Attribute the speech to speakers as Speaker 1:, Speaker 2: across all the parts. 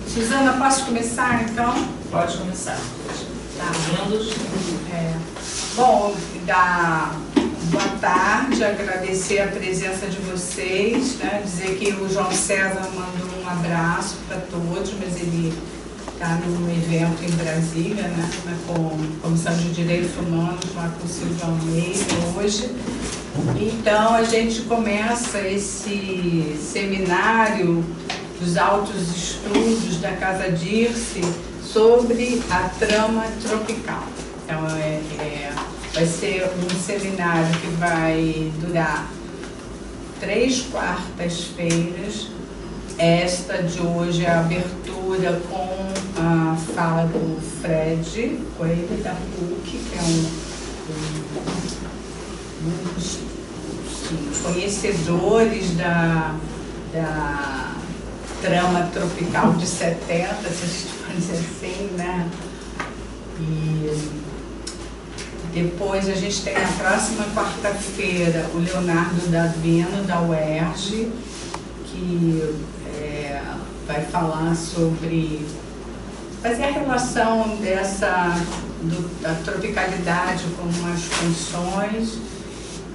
Speaker 1: Suzana, posso começar então?
Speaker 2: Pode começar.
Speaker 1: Tá.
Speaker 2: Bem-vindos.
Speaker 1: Bom, boa tarde, agradecer a presença de vocês, né? Dizer que o João César mandou um abraço para todos, mas ele está num evento em Brasília, né? Com a Comissão de Direitos Humanos, lá com o Silvio Almeida hoje. Então a gente começa esse seminário dos altos estudos da Casa Dirce sobre a trama tropical. Então vai ser um seminário que vai durar 3 quartas-feiras. Esta de hoje é a abertura com a fala do Fred Coelho da PUC, que é um dos conhecedores da trama tropical de 70, se a gente pode dizer assim, né? E depois a gente tem na próxima quarta-feira o Leonardo Davino, da UERJ, que vai falar sobre fazer a relação da tropicalidade com as funções.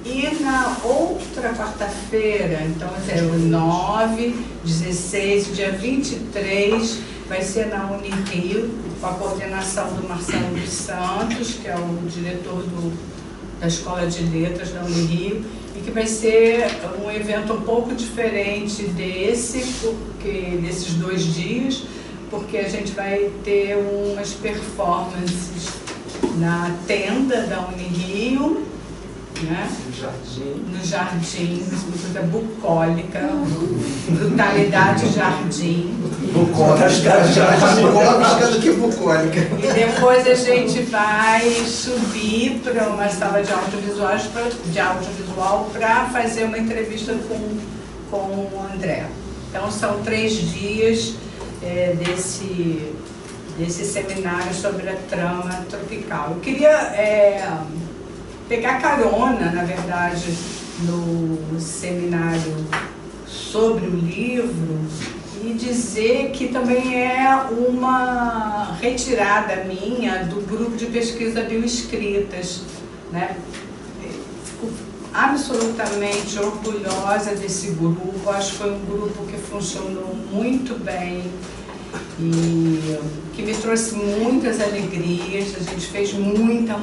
Speaker 1: E na outra quarta-feira, então o 9, 16 e dia 23, vai ser na Unirio, com a coordenação do Marcelo dos Santos, que é o diretor da Escola de Letras da Unirio, e que vai ser um evento um pouco diferente desses 2 dias, porque a gente vai ter umas performances na tenda da Unirio, né? No jardim, uma coisa bucólica, brutalidade jardim.
Speaker 3: Bucólica.
Speaker 1: E depois a gente vai subir para uma sala de audiovisual para fazer uma entrevista com o André. Então são 3 dias desse seminário sobre a trama tropical. Eu queria pegar carona, na verdade, no seminário sobre o livro e dizer que também é uma retirada minha do grupo de pesquisa Bioescritas, né? Fico absolutamente orgulhosa desse grupo, acho que foi um grupo que funcionou muito bem e que me trouxe muitas alegrias. A gente fez muita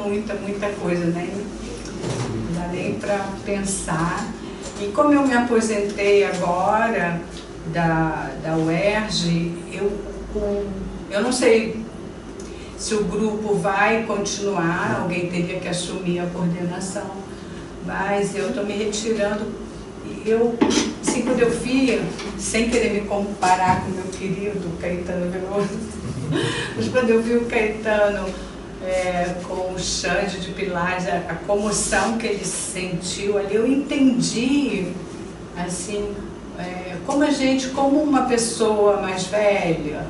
Speaker 1: coisa, né? Não dá nem para pensar. E como eu me aposentei agora da UERJ, eu não sei se o grupo vai continuar, alguém teria que assumir a coordenação, mas eu estou me retirando. Assim, quando eu vi, sem querer me comparar com o meu querido Caetano Veloso, mas quando eu vi o Caetano com o Xande de Pilares, a comoção que ele sentiu ali, eu entendi, assim, como uma pessoa mais velha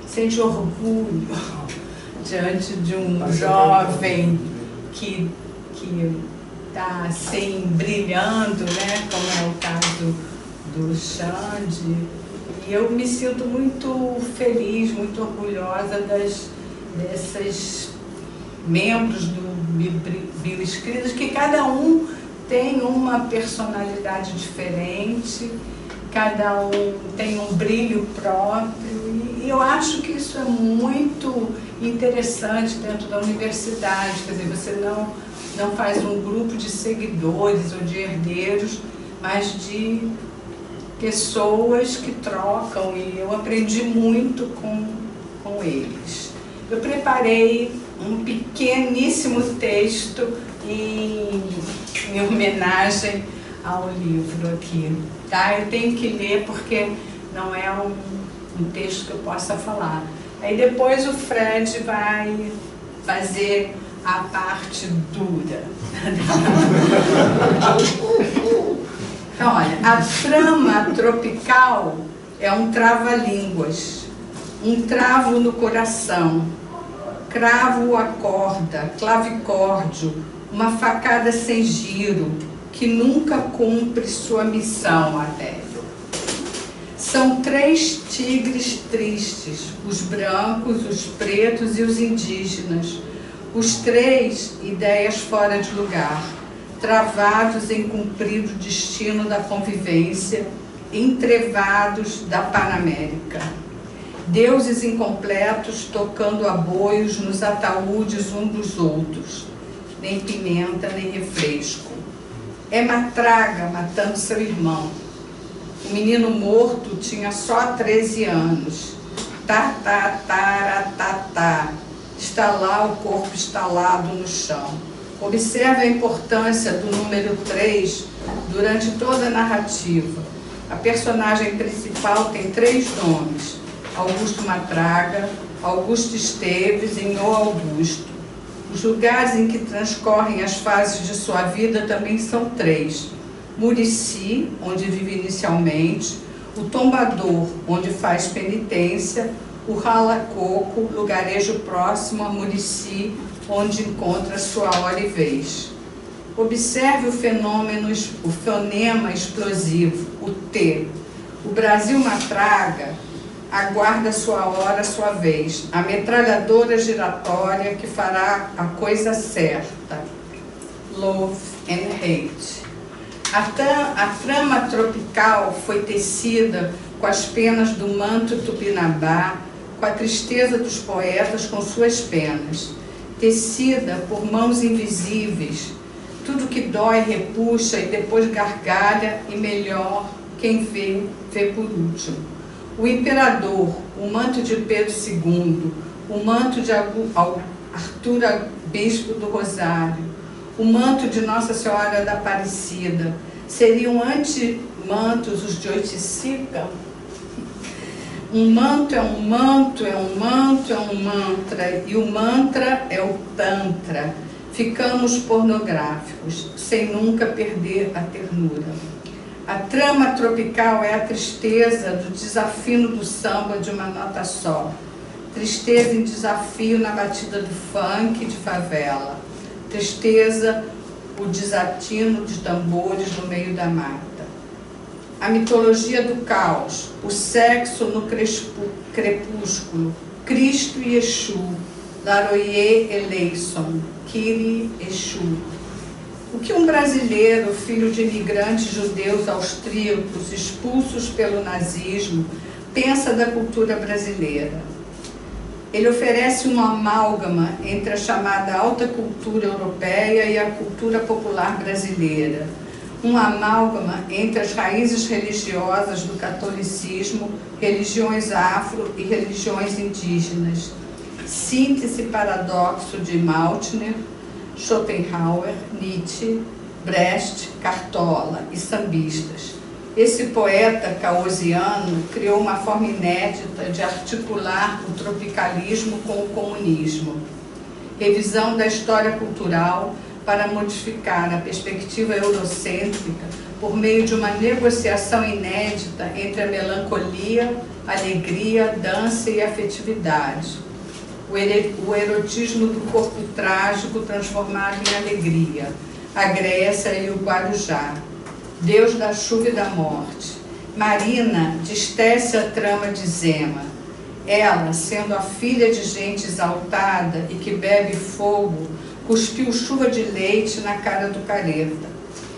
Speaker 1: sente orgulho diante de um jovem que está assim, brilhando, né, como é o caso do Xande. E eu me sinto muito feliz, muito orgulhosa desses membros do Bioescritas, que cada um tem uma personalidade diferente, cada um tem um brilho próprio, e eu acho que isso é muito interessante dentro da universidade. Quer dizer, você não faz um grupo de seguidores ou de herdeiros, mas de pessoas que trocam, e eu aprendi muito com eles. Eu preparei um pequeníssimo texto em homenagem ao livro aqui, tá? Eu tenho que ler porque não é um texto que eu possa falar. Aí depois o Fred vai fazer a parte dura. Então, olha, a trama tropical é um trava-línguas, um travo no coração, cravo a corda, clavicórdio, uma facada sem giro, que nunca cumpre sua missão, Adélio. São 3 tigres tristes, os brancos, os pretos e os indígenas. Os 3 ideias fora de lugar, travados em cumprido destino da convivência, entrevados da Panamérica. Deuses incompletos tocando aboios nos ataúdes um dos outros. Nem pimenta, nem refresco. É matraga matando seu irmão. O menino morto tinha só 13 anos. Tá, tá, tá, tá, tá. Está lá o corpo estalado no chão. Observe a importância do número 3 durante toda a narrativa. A personagem principal tem 3 nomes: Augusto Matraga, Augusto Esteves e O Augusto. Os lugares em que transcorrem as fases de sua vida também são 3. Murici, onde vive inicialmente, o Tombador, onde faz penitência, o Rala-Coco, lugarejo próximo a Murici, onde encontra sua hora e vez. Observe o fonema explosivo, o T. O Brasil Matraga aguarda sua hora, sua vez. A metralhadora giratória que fará a coisa certa. Love and hate. A trama tropical foi tecida com as penas do manto tupinambá, com a tristeza dos poetas com suas penas. Tecida por mãos invisíveis. Tudo que dói repuxa e depois gargalha, e melhor, quem vê, vê por último. O imperador, o manto de Pedro II, o manto de Arthur Bispo do Rosário, o manto de Nossa Senhora da Aparecida, seriam antimantos os de Oiticica? Um manto é um manto, é um manto, é um mantra, e o mantra é o tantra. Ficamos pornográficos, sem nunca perder a ternura. A trama tropical é a tristeza do desafino do samba de uma nota só. Tristeza em desafio na batida do funk de favela. Tristeza, o desatino dos tambores no meio da mata. A mitologia do caos, o sexo no crepúsculo, Cristo e Exu, Laroye Eleison, Kyrie Exu. O que um brasileiro, filho de imigrantes judeus austríacos expulsos pelo nazismo, pensa da cultura brasileira? Ele oferece uma amálgama entre a chamada alta cultura europeia e a cultura popular brasileira. Uma amálgama entre as raízes religiosas do catolicismo, religiões afro e religiões indígenas. Síntese e paradoxo de Maltner, Schopenhauer, Nietzsche, Brecht, Cartola e sambistas. Esse poeta caosiano criou uma forma inédita de articular o tropicalismo com o comunismo. Revisão da história cultural para modificar a perspectiva eurocêntrica por meio de uma negociação inédita entre a melancolia, alegria, dança e afetividade. O erotismo do corpo trágico transformado em alegria, a Grécia e o Guarujá. Deus da chuva e da morte. Marina destece a trama de Zema. Ela, sendo a filha de gente exaltada e que bebe fogo, cuspiu chuva de leite na cara do careta.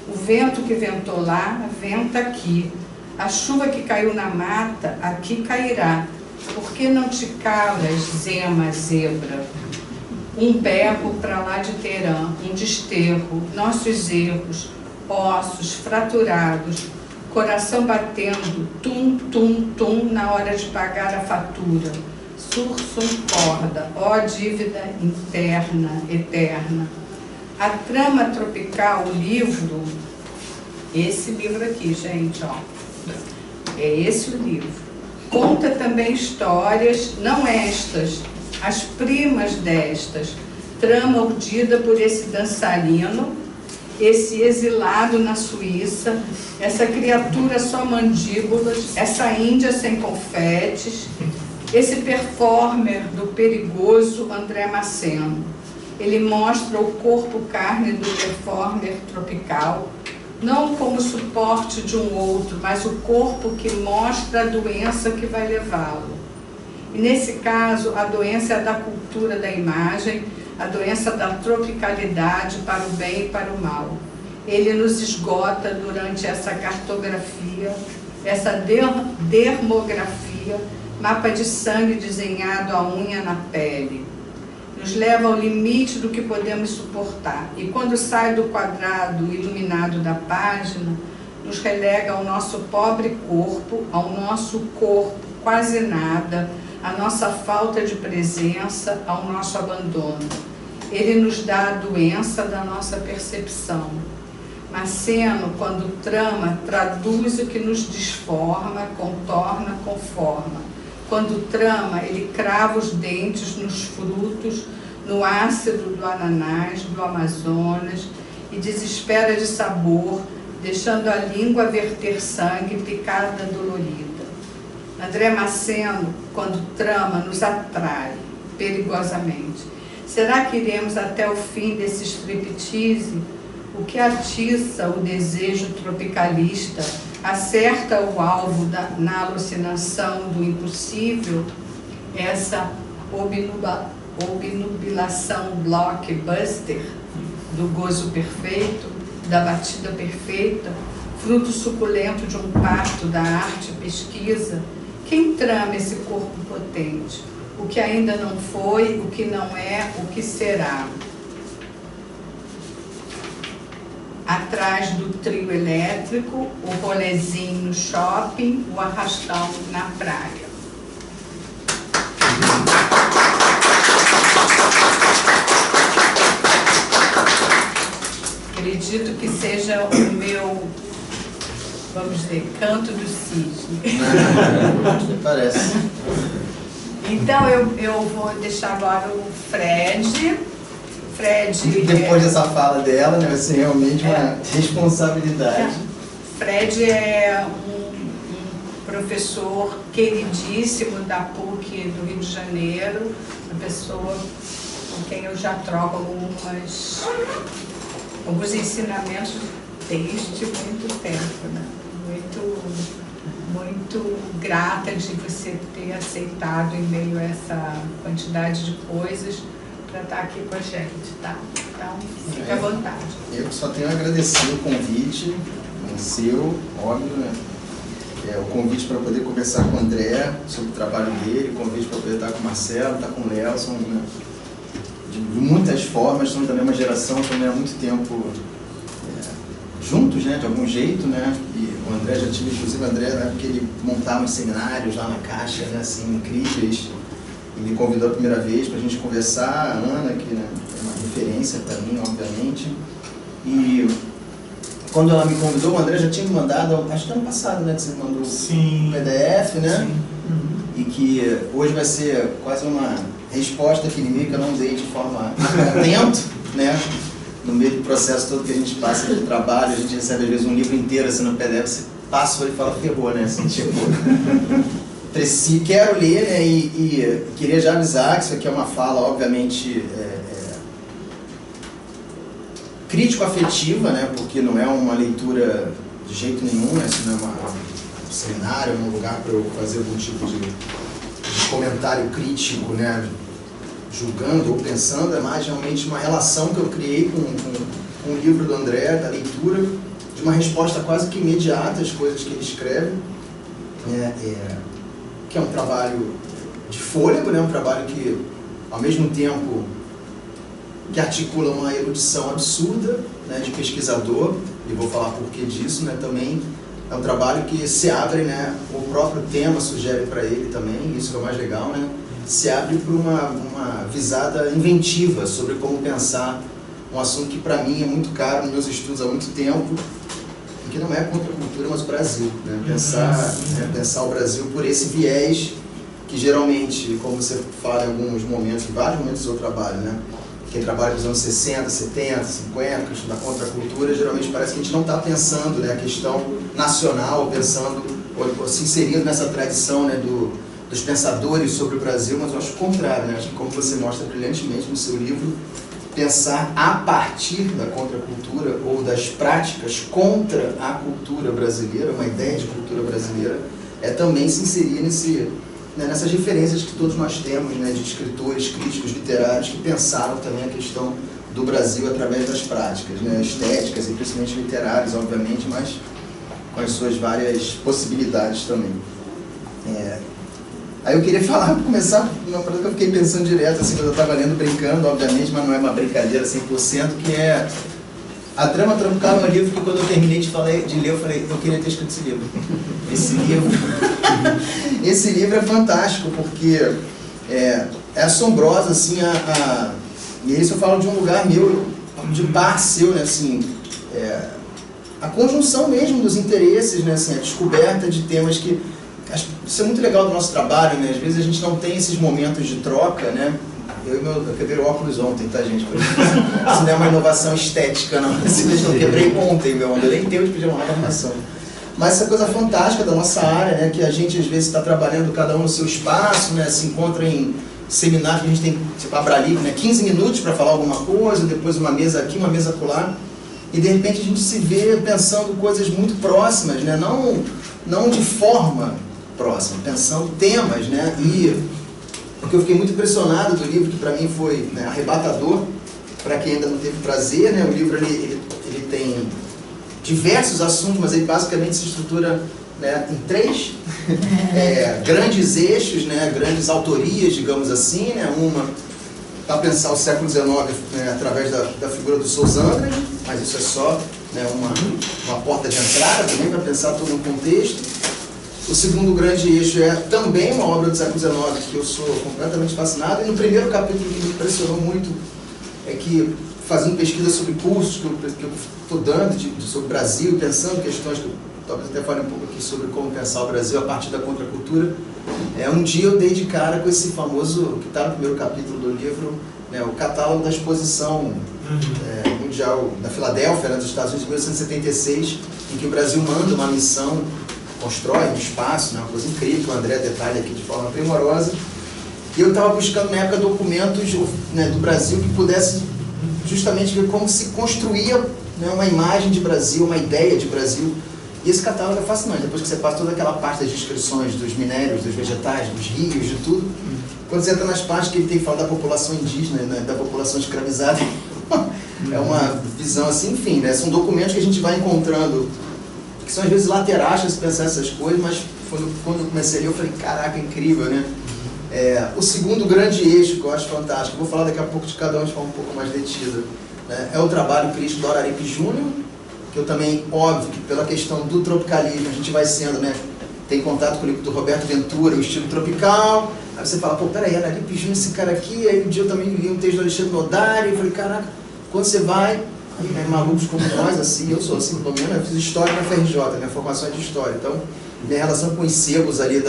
Speaker 1: O vento que ventou lá, venta aqui. A chuva que caiu na mata, aqui cairá. Por que não te calas, Zema, zebra? Um berro para lá de Terã, um desterro, nossos erros, ossos fraturados, coração batendo, tum, tum, tum, na hora de pagar a fatura. Sursum corda, ó dívida interna, eterna. A trama tropical, o livro, esse livro aqui, gente, ó, é esse o livro. Conta também histórias, não estas, as primas destas, trama urdida por esse dançarino, esse exilado na Suíça, essa criatura só mandíbulas, essa índia sem confetes, esse performer do perigoso André Maceno. Ele mostra o corpo carne do performer tropical, não como suporte de um outro, mas o corpo que mostra a doença que vai levá-lo. E nesse caso, a doença é da cultura da imagem, a doença da tropicalidade para o bem e para o mal. Ele nos esgota durante essa cartografia, essa dermografia, mapa de sangue desenhado à unha na pele. Nos leva ao limite do que podemos suportar. E quando sai do quadrado iluminado da página, nos relega ao nosso pobre corpo, ao nosso corpo quase nada, à nossa falta de presença, ao nosso abandono. Ele nos dá a doença da nossa percepção. Maceno, quando trama, traduz o que nos desforma, contorna, conforma. Quando trama, ele crava os dentes nos frutos, no ácido do ananás, do Amazonas, e desespera de sabor, deixando a língua verter sangue, picada, dolorida. André Maceno, quando trama, nos atrai perigosamente. Será que iremos até o fim desse striptease? O que atiça o desejo tropicalista, acerta o alvo na alucinação do impossível, essa obnubilação blockbuster do gozo perfeito, da batida perfeita, fruto suculento de um parto da arte e pesquisa. Quem trama esse corpo potente? O que ainda não foi, o que não é, o que será. Atrás do trio elétrico, o rolezinho no shopping, o arrastão na praia. Acredito que seja o meu, vamos dizer, canto do cisne.
Speaker 3: Parece.
Speaker 1: Então eu vou deixar agora o Fred.
Speaker 3: Depois dessa fala dela, né, vai ser realmente uma responsabilidade.
Speaker 1: Fred é um professor queridíssimo da PUC do Rio de Janeiro, uma pessoa com quem eu já troco alguns ensinamentos desde muito tempo, né? Muito grata de você ter aceitado em meio a essa quantidade de coisas para estar aqui com a gente, tá? Então, fica à vontade.
Speaker 3: Eu só tenho a agradecer o convite, o seu, óbvio, né? O convite para poder conversar com o André sobre o trabalho dele, o convite para poder estar com o Marcelo, estar com o Léo, são, né, de muitas formas, são da mesma geração, também há muito tempo juntos, né, de algum jeito, né? E o André já tive, inclusive o André, né, porque ele montava uns seminários lá na Caixa, né, assim, incríveis. E me convidou a primeira vez para a gente conversar, a Ana, que, né, é uma referência para mim, obviamente. E quando ela me convidou, o André já tinha me mandado, acho que ano passado, né, que você mandou um PDF, né? Sim. E que hoje vai ser quase uma resposta que eu não dei de forma atento, né? No meio do processo todo que a gente passa de trabalho, a gente recebe às vezes um livro inteiro assim no PDF, você passa e fala, ferrou, né? Assim, tipo, quero ler, né? E queria já avisar que isso aqui é uma fala, obviamente, crítico-afetiva, né? Porque não é uma leitura de jeito nenhum, né? Isso não é um seminário, um lugar para eu fazer algum tipo de comentário crítico, né? Julgando ou pensando, é mais realmente uma relação que eu criei com o livro do André, da leitura, de uma resposta quase que imediata às coisas que ele escreve, que é um trabalho de fôlego, né? Um trabalho que, ao mesmo tempo, que articula uma erudição absurda, né, de pesquisador, e vou falar por que disso, né, também é um trabalho que se abre, né, o próprio tema sugere para ele também, isso que é o mais legal, né, se abre para uma visada inventiva sobre como pensar um assunto que para mim é muito caro nos meus estudos há muito tempo, e que não é contra a cultura, mas o Brasil, né, pensar o Brasil por esse viés que geralmente, como você fala em alguns momentos, em vários momentos do seu trabalho, né, quem trabalha nos anos 60, 70, 50, questão da contracultura, geralmente parece que a gente não está pensando, né, a questão nacional, pensando, ou se inserindo nessa tradição, né, dos pensadores sobre o Brasil, mas eu acho o contrário, né, acho que como você mostra brilhantemente no seu livro, pensar a partir da contracultura ou das práticas contra a cultura brasileira, uma ideia de cultura brasileira, é também se inserir nessas referências que todos nós temos, né, de escritores, críticos literários que pensaram também a questão do Brasil através das práticas, né, estéticas e principalmente literárias, obviamente, mas com as suas várias possibilidades também. Aí eu queria começar uma coisa que eu fiquei pensando direto, assim, quando eu estava lendo, brincando, obviamente, mas não é uma brincadeira 100%, que é A Trama Tropical. É um livro que quando eu terminei de ler, eu falei, eu queria ter escrito esse livro. Esse livro é fantástico, porque é assombrosa, assim, e isso eu falo de um lugar meu, de bar seu, né, assim, a conjunção mesmo dos interesses, né, assim, a descoberta de temas que... Isso é muito legal do nosso trabalho, né? Às vezes a gente não tem esses momentos de troca, né? Eu quebrei o óculos ontem, tá, gente? Isso não é uma inovação estética, não. Eu quebrei ontem, meu amor. Eu nem tenho de pedir uma armação. Mas essa coisa fantástica da nossa área, né? Que a gente às vezes está trabalhando cada um no seu espaço, né? Se encontra em seminários que a gente tem, tipo, abrir livre, né? 15 minutos para falar alguma coisa, depois uma mesa aqui, uma mesa acolá. E de repente a gente se vê pensando coisas muito próximas, né? Não de forma próxima, pensando temas, né? E porque eu fiquei muito impressionado do livro, que para mim foi, né, arrebatador, para quem ainda não teve prazer, né? O livro ele tem diversos assuntos, mas ele basicamente se estrutura, né, em 3 grandes eixos, né? Grandes autorias, digamos assim, né? Uma para pensar o século XIX, né, através da figura do Sosandres, mas isso é só, né, uma porta de entrada também para pensar todo um contexto. O segundo grande eixo é também uma obra do século XIX, que eu sou completamente fascinado. E no primeiro capítulo que me impressionou muito é que, fazendo pesquisa sobre cursos que eu estou dando sobre o Brasil, pensando questões que eu talvez até fale um pouco aqui sobre como pensar o Brasil a partir da contracultura, um dia eu dei de cara com esse famoso, que está no primeiro capítulo do livro, né, o catálogo da exposição mundial da Filadélfia, né, dos Estados Unidos, de 1876, em que o Brasil manda uma missão, constrói um espaço, né, uma coisa incrível, que o André detalha aqui de forma primorosa. E eu estava buscando na época documentos, né, do Brasil que pudesse justamente ver como se construía, né, uma imagem de Brasil, uma ideia de Brasil. E esse catálogo é fascinante, depois que você passa toda aquela parte das descrições dos minérios, dos vegetais, dos rios, de tudo. Quando você entra nas partes que ele tem que falar da população indígena, né, da população escravizada, é uma visão assim, enfim, né, são documentos que a gente vai encontrando, que são às vezes laterais para se pensar essas coisas, mas quando eu comecei a ler eu falei, caraca, incrível, né? O segundo grande eixo que eu acho fantástico, eu vou falar daqui a pouco de cada um de forma um pouco mais detida, né? É o trabalho crítico do Araripe Júnior, que eu também, óbvio, que pela questão do tropicalismo, a gente vai sendo, né, tem contato com o livro do Roberto Ventura, o estilo tropical, aí você fala, pô, peraí, Araripe Júnior, esse cara aqui, aí um dia eu também li um texto do Alexandre Nodari, e falei, caraca, quando você vai... malucos como nós, assim, eu sou assim, pelo menos, eu fiz história na FRJ, minha formação é de história, então minha relação com os sebos ali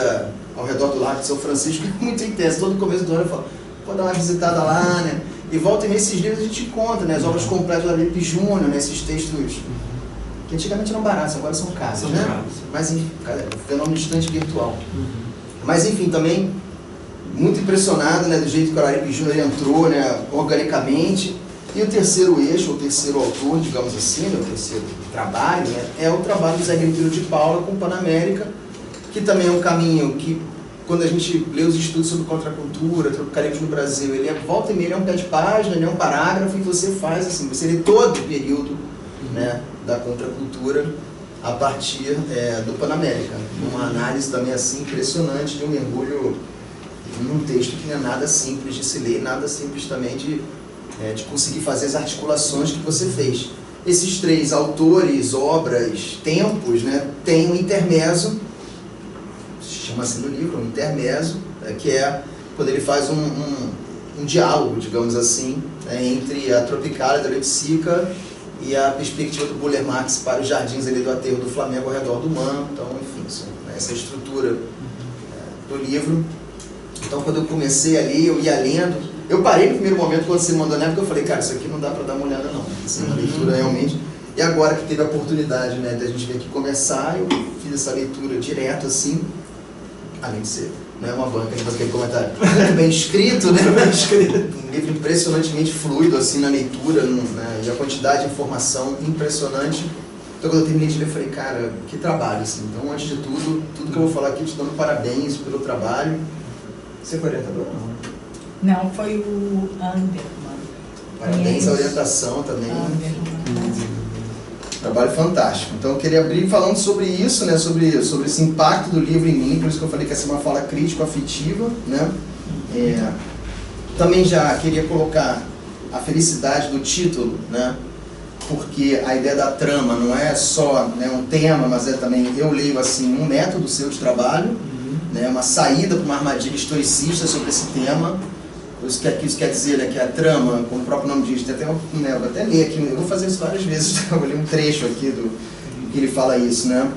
Speaker 3: ao redor do Lago de São Francisco é muito intensa. Todo começo do ano eu falo, vou dar uma visitada lá, né? E volta e nesses livros a gente encontra, né, as obras completas do Araripe Júnior, né, esses textos que antigamente eram baratos, agora são caros, né? Mas enfim, fenômeno de estante virtual. Mas enfim, também muito impressionado, né, do jeito que o Araripe Júnior entrou, né, organicamente. E o terceiro eixo, o terceiro autor, digamos assim, né, o terceiro trabalho, né, é o trabalho do Zé Gripino de Paula com Panamérica, que também é um caminho que, quando a gente lê os estudos sobre contracultura, tropicalismo no Brasil, ele volta e meia, é um pé de página, ele é um parágrafo, e você faz assim, você lê todo o período, né, da contracultura a partir do Panamérica. Uma análise também assim impressionante, de um mergulho num texto que não é nada simples de se ler, nada simples também de conseguir fazer as articulações que você fez. Esses 3 autores, obras, tempos, né, tem um intermezzo, chama-se no livro, um intermezzo, que é quando ele faz um diálogo, digamos assim, né, entre a Tropicália da Leipzica e a perspectiva do Buller Marx para os jardins ali do aterro do Flamengo ao redor do Man. Então, enfim, essa estrutura do livro. Então, quando eu comecei a ler, eu ia lendo. Eu parei no primeiro momento, quando você mandou na época, eu falei, cara, isso aqui não dá para dar uma olhada não. Assim, uma leitura realmente. E agora que teve a oportunidade, né, da gente vir aqui conversar, eu fiz essa leitura direto, assim, além de ser não é uma banca, faz aquele comentário. Muito bem escrito, né? Um livro impressionantemente fluido, assim, na leitura, né? E a quantidade de informação impressionante. Então, quando eu terminei de ler, eu falei, cara, que trabalho, assim. Então, antes de tudo que eu vou falar aqui, te dando parabéns pelo trabalho. Você foi orientador ou
Speaker 1: não? Não, foi o Anderman.
Speaker 3: Parabéns à orientação também. Trabalho fantástico. Então eu queria abrir falando sobre isso, né, sobre esse impacto do livro em mim, por isso que eu falei que essa é uma fala crítico-afetiva, né? Também já queria colocar a felicidade do título, né? Porque a ideia da trama não é só, né, um tema, mas é também, eu leio assim, um método seu de trabalho, né, uma saída para uma armadilha historicista sobre esse tema. Isso quer dizer, né, que a trama, como o próprio nome diz, até, né, eu vou até ler aqui, eu vou fazer isso várias vezes, eu vou ler um trecho aqui do que ele fala isso, né?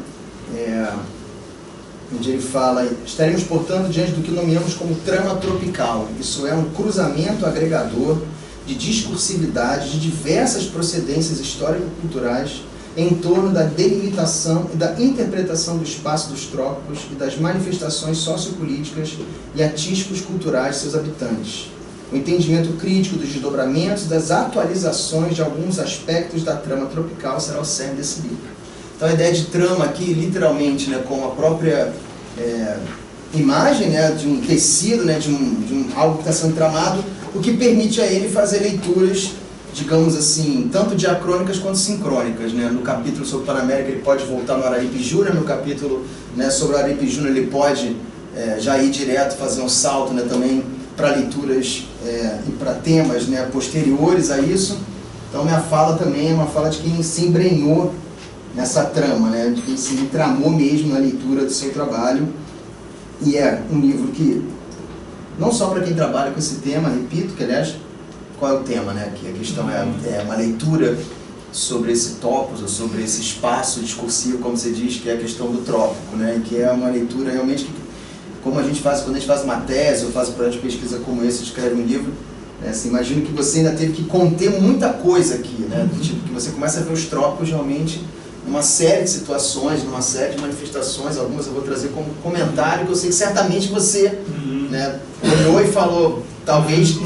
Speaker 3: Onde ele fala, estaremos, portanto, diante do que nomeamos como trama tropical. Isso é um cruzamento agregador de discursividade de diversas procedências histórico-culturais em torno da delimitação e da interpretação do espaço dos trópicos e das manifestações sociopolíticas e artísticos culturais de seus habitantes. O entendimento crítico dos desdobramentos e das atualizações de alguns aspectos da trama tropical será o cerne desse livro. Então a ideia de trama aqui, literalmente, né, com a própria imagem, né, de um tecido, né, de um algo que está sendo tramado, o que permite a ele fazer leituras, digamos assim, tanto diacrônicas quanto sincrônicas, né? No capítulo sobre Panamérica ele pode voltar no Araripe Júnior, no capítulo, né, sobre o Araripe Júnior ele pode já ir direto, fazer um salto, né, também para leituras e para temas, né, posteriores a isso. Então minha fala também é uma fala de quem se embrenhou nessa trama, né, de quem se entramou mesmo na leitura do seu trabalho. E é um livro que, não só para quem trabalha com esse tema, repito, que aliás, qual é o tema, né? Que a questão é uma leitura sobre esse topos, ou sobre esse espaço discursivo, como você diz, que é a questão do trópico, né? Que é uma leitura realmente que, como a gente faz, quando a gente faz uma tese ou faz um projeto de pesquisa como esse, escreve um livro, né? Assim, imagino que você ainda teve que conter muita coisa aqui, né? Do tipo que você começa a ver os trópicos realmente numa série de situações, numa série de manifestações, algumas eu vou trazer como comentário, que eu sei que certamente você, né, olhou e falou, talvez,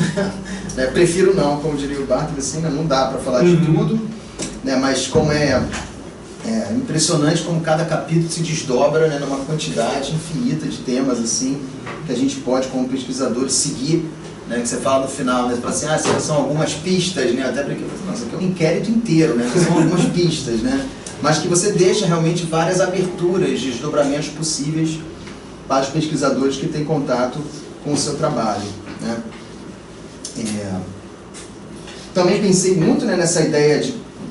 Speaker 3: né, prefiro não, como diria o Barthes, assim, né, não dá para falar de tudo, né, mas como é impressionante como cada capítulo se desdobra, né, numa quantidade infinita de temas, assim, que a gente pode, como pesquisadores, seguir, né, que você fala no final, né, você fala assim, são algumas pistas, né, até porque, nossa, aqui é um inquérito inteiro, né, são algumas pistas, né, mas que você deixa realmente várias aberturas, desdobramentos possíveis para os pesquisadores que têm contato com o seu trabalho, né. Também pensei muito, né, nessa ideia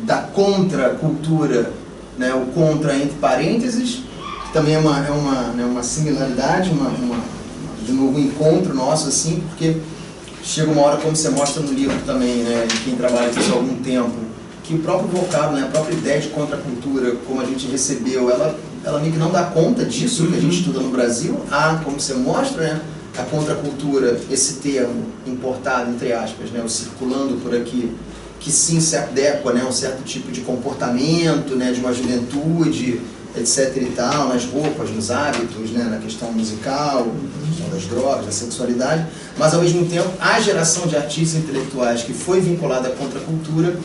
Speaker 3: da contracultura, né, o contra entre parênteses, que também é uma similaridade, de novo um encontro nosso, assim, porque chega uma hora, como você mostra no livro também, né, de quem trabalha com isso há algum tempo, que o próprio vocábulo, né, a própria ideia de contracultura, como a gente recebeu, ela meio que não dá conta disso que a gente estuda no Brasil. Como você mostra, né, a contracultura, esse termo importado, entre aspas, né, o circulando por aqui, que sim se adequa, né, a um certo tipo de comportamento, né, de uma juventude, etc e tal, nas roupas, nos hábitos, né, na questão musical, na questão das drogas, da sexualidade, mas ao mesmo tempo a geração de artistas intelectuais que foi vinculada à contracultura,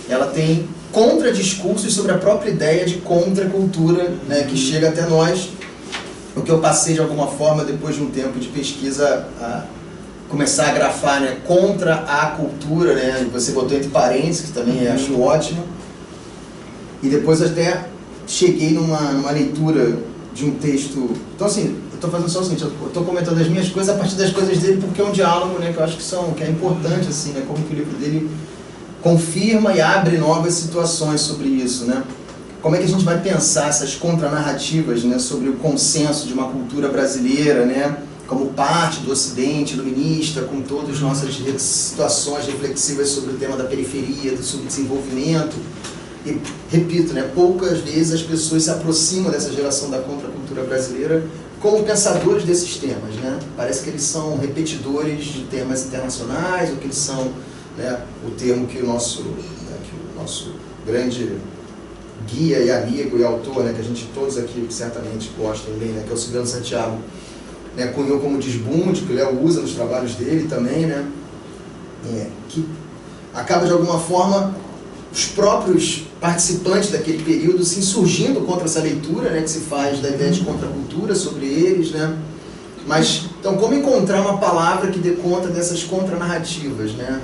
Speaker 3: ela tem contradiscursos sobre a própria ideia de contracultura, né, que chega até nós, o que eu passei de alguma forma, depois de um tempo de pesquisa, a começar a grafar, né, contra a cultura, né, você botou entre parênteses, que também acho ótimo, e depois até cheguei numa leitura de um texto. Então assim, eu estou fazendo só o seguinte, eu estou comentando as minhas coisas a partir das coisas dele, porque é um diálogo, né, que eu acho que é importante, assim, né, como que o livro dele confirma e abre novas situações sobre isso, né? Como é que a gente vai pensar essas contranarrativas, né, sobre o consenso de uma cultura brasileira, né, como parte do Ocidente iluminista, com todas as nossas situações reflexivas sobre o tema da periferia, do subdesenvolvimento. E, repito, né, poucas vezes as pessoas se aproximam dessa geração da contracultura brasileira como pensadores desses temas, né? Parece que eles são repetidores de temas internacionais, ou que eles são, né, o termo que o nosso grande guia e amigo e autor, né, que a gente todos aqui certamente gostam de ler, né, que é o Silvano Santiago, né, cunhou como desbunde, que o Léo usa nos trabalhos dele também, né, que acaba de alguma forma os próprios participantes daquele período se insurgindo contra essa leitura, né, que se faz da ideia de contracultura sobre eles, né. Mas, então, como encontrar uma palavra que dê conta dessas contranarrativas, né,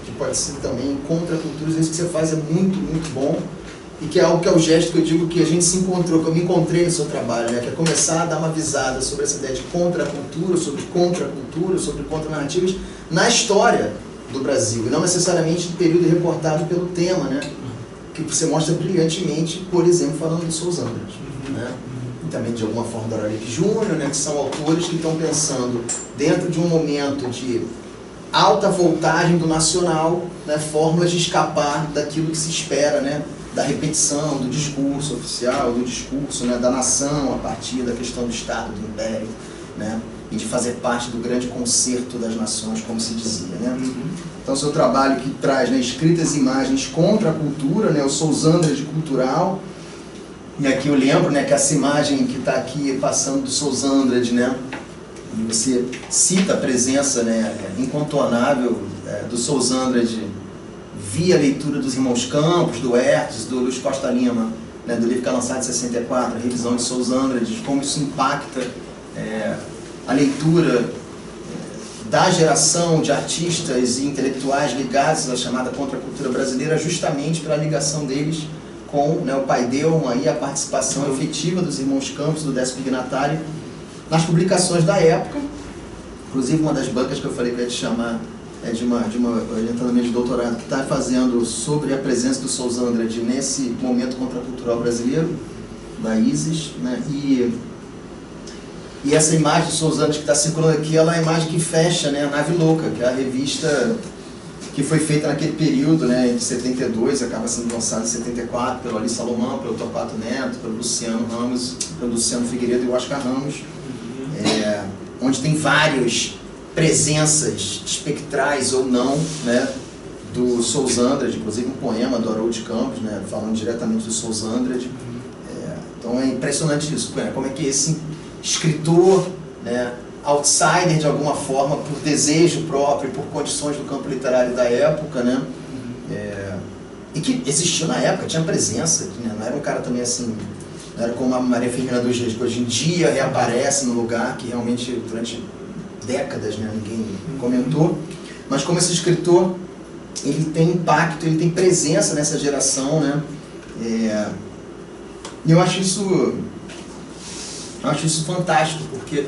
Speaker 3: que pode ser também contraculturas, isso que você faz é muito, muito bom, e que é algo que é o gesto que eu digo que a gente se encontrou, que eu me encontrei no seu trabalho, né, que é começar a dar uma visada sobre essa ideia de contracultura, sobre contranarrativas na história do Brasil, e não necessariamente no período reportado pelo tema, né, que você mostra brilhantemente, por exemplo, falando do Souza Andrade, né, e também de alguma forma do Araripe Júnior, né, que são autores que estão pensando dentro de um momento de alta voltagem do nacional, né, fórmulas de escapar daquilo que se espera, né, da repetição do discurso oficial, do discurso, né, da nação a partir da questão do Estado, do Império, né, e de fazer parte do grande concerto das nações, como se dizia, né. Então, seu trabalho que traz, né, escritas e imagens contra a cultura, né, o Souza Andrade cultural, e aqui eu lembro, né, que essa imagem que está aqui passando do Souza Andrade, né, e você cita a presença, né, incontornável do Souza Andrade via a leitura dos Irmãos Campos, do Hertz, do Luiz Costa Lima, né, do livro que é lançado em 64, a revisão de Souza Andrade, como isso impacta a leitura da geração de artistas e intelectuais ligados à chamada contracultura brasileira, justamente pela ligação deles com, né, o pai Delma e a participação efetiva dos Irmãos Campos, do Décio Pignatário, nas publicações da época. Inclusive, uma das bancas que eu falei que eu ia te chamar é de uma orientadora de doutorado que está fazendo sobre a presença do Souza Andrade nesse momento contracultural brasileiro, da ISIS, né? E essa imagem do Souza Andrade que está circulando aqui, ela é a imagem que fecha, né, a Nave Louca, que é a revista que foi feita naquele período, né, entre 72 e acaba sendo lançada em 74 pelo Ali Salomão, pelo Torquato Neto, pelo Luciano Ramos, pelo Luciano Figueiredo e o Oscar Ramos, onde tem várias presenças espectrais ou não, né, do Souza Andrade, inclusive um poema do Haroldo de Campos, né, falando diretamente do Souza Andrade. Então é impressionante isso, né, como é que esse escritor, né, outsider de alguma forma, por desejo próprio, por condições do campo literário da época, né, e que existiu na época, tinha presença, né, não era um cara também assim, não era como a Maria Firmina dos Reis, que hoje em dia reaparece no lugar que realmente durante décadas, né, ninguém comentou, mas como esse escritor, ele tem impacto, ele tem presença nessa geração, né, e eu acho isso fantástico, porque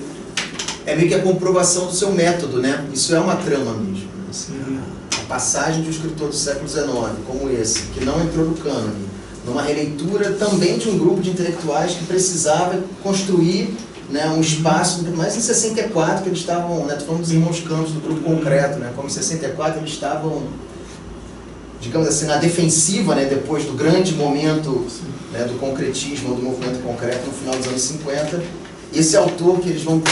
Speaker 3: é meio que a comprovação do seu método, né, isso é uma trama mesmo, assim, a passagem de um escritor do século XIX, como esse, que não entrou no cânone, numa releitura também de um grupo de intelectuais que precisava construir, né, um espaço, mas em 64 que eles estavam, né, falando dos Irmãos Campos, do grupo concreto, né, como em 64 eles estavam, digamos assim, na defensiva, né, depois do grande momento, né, do concretismo, do movimento concreto no final dos anos 50, esse autor que eles vão,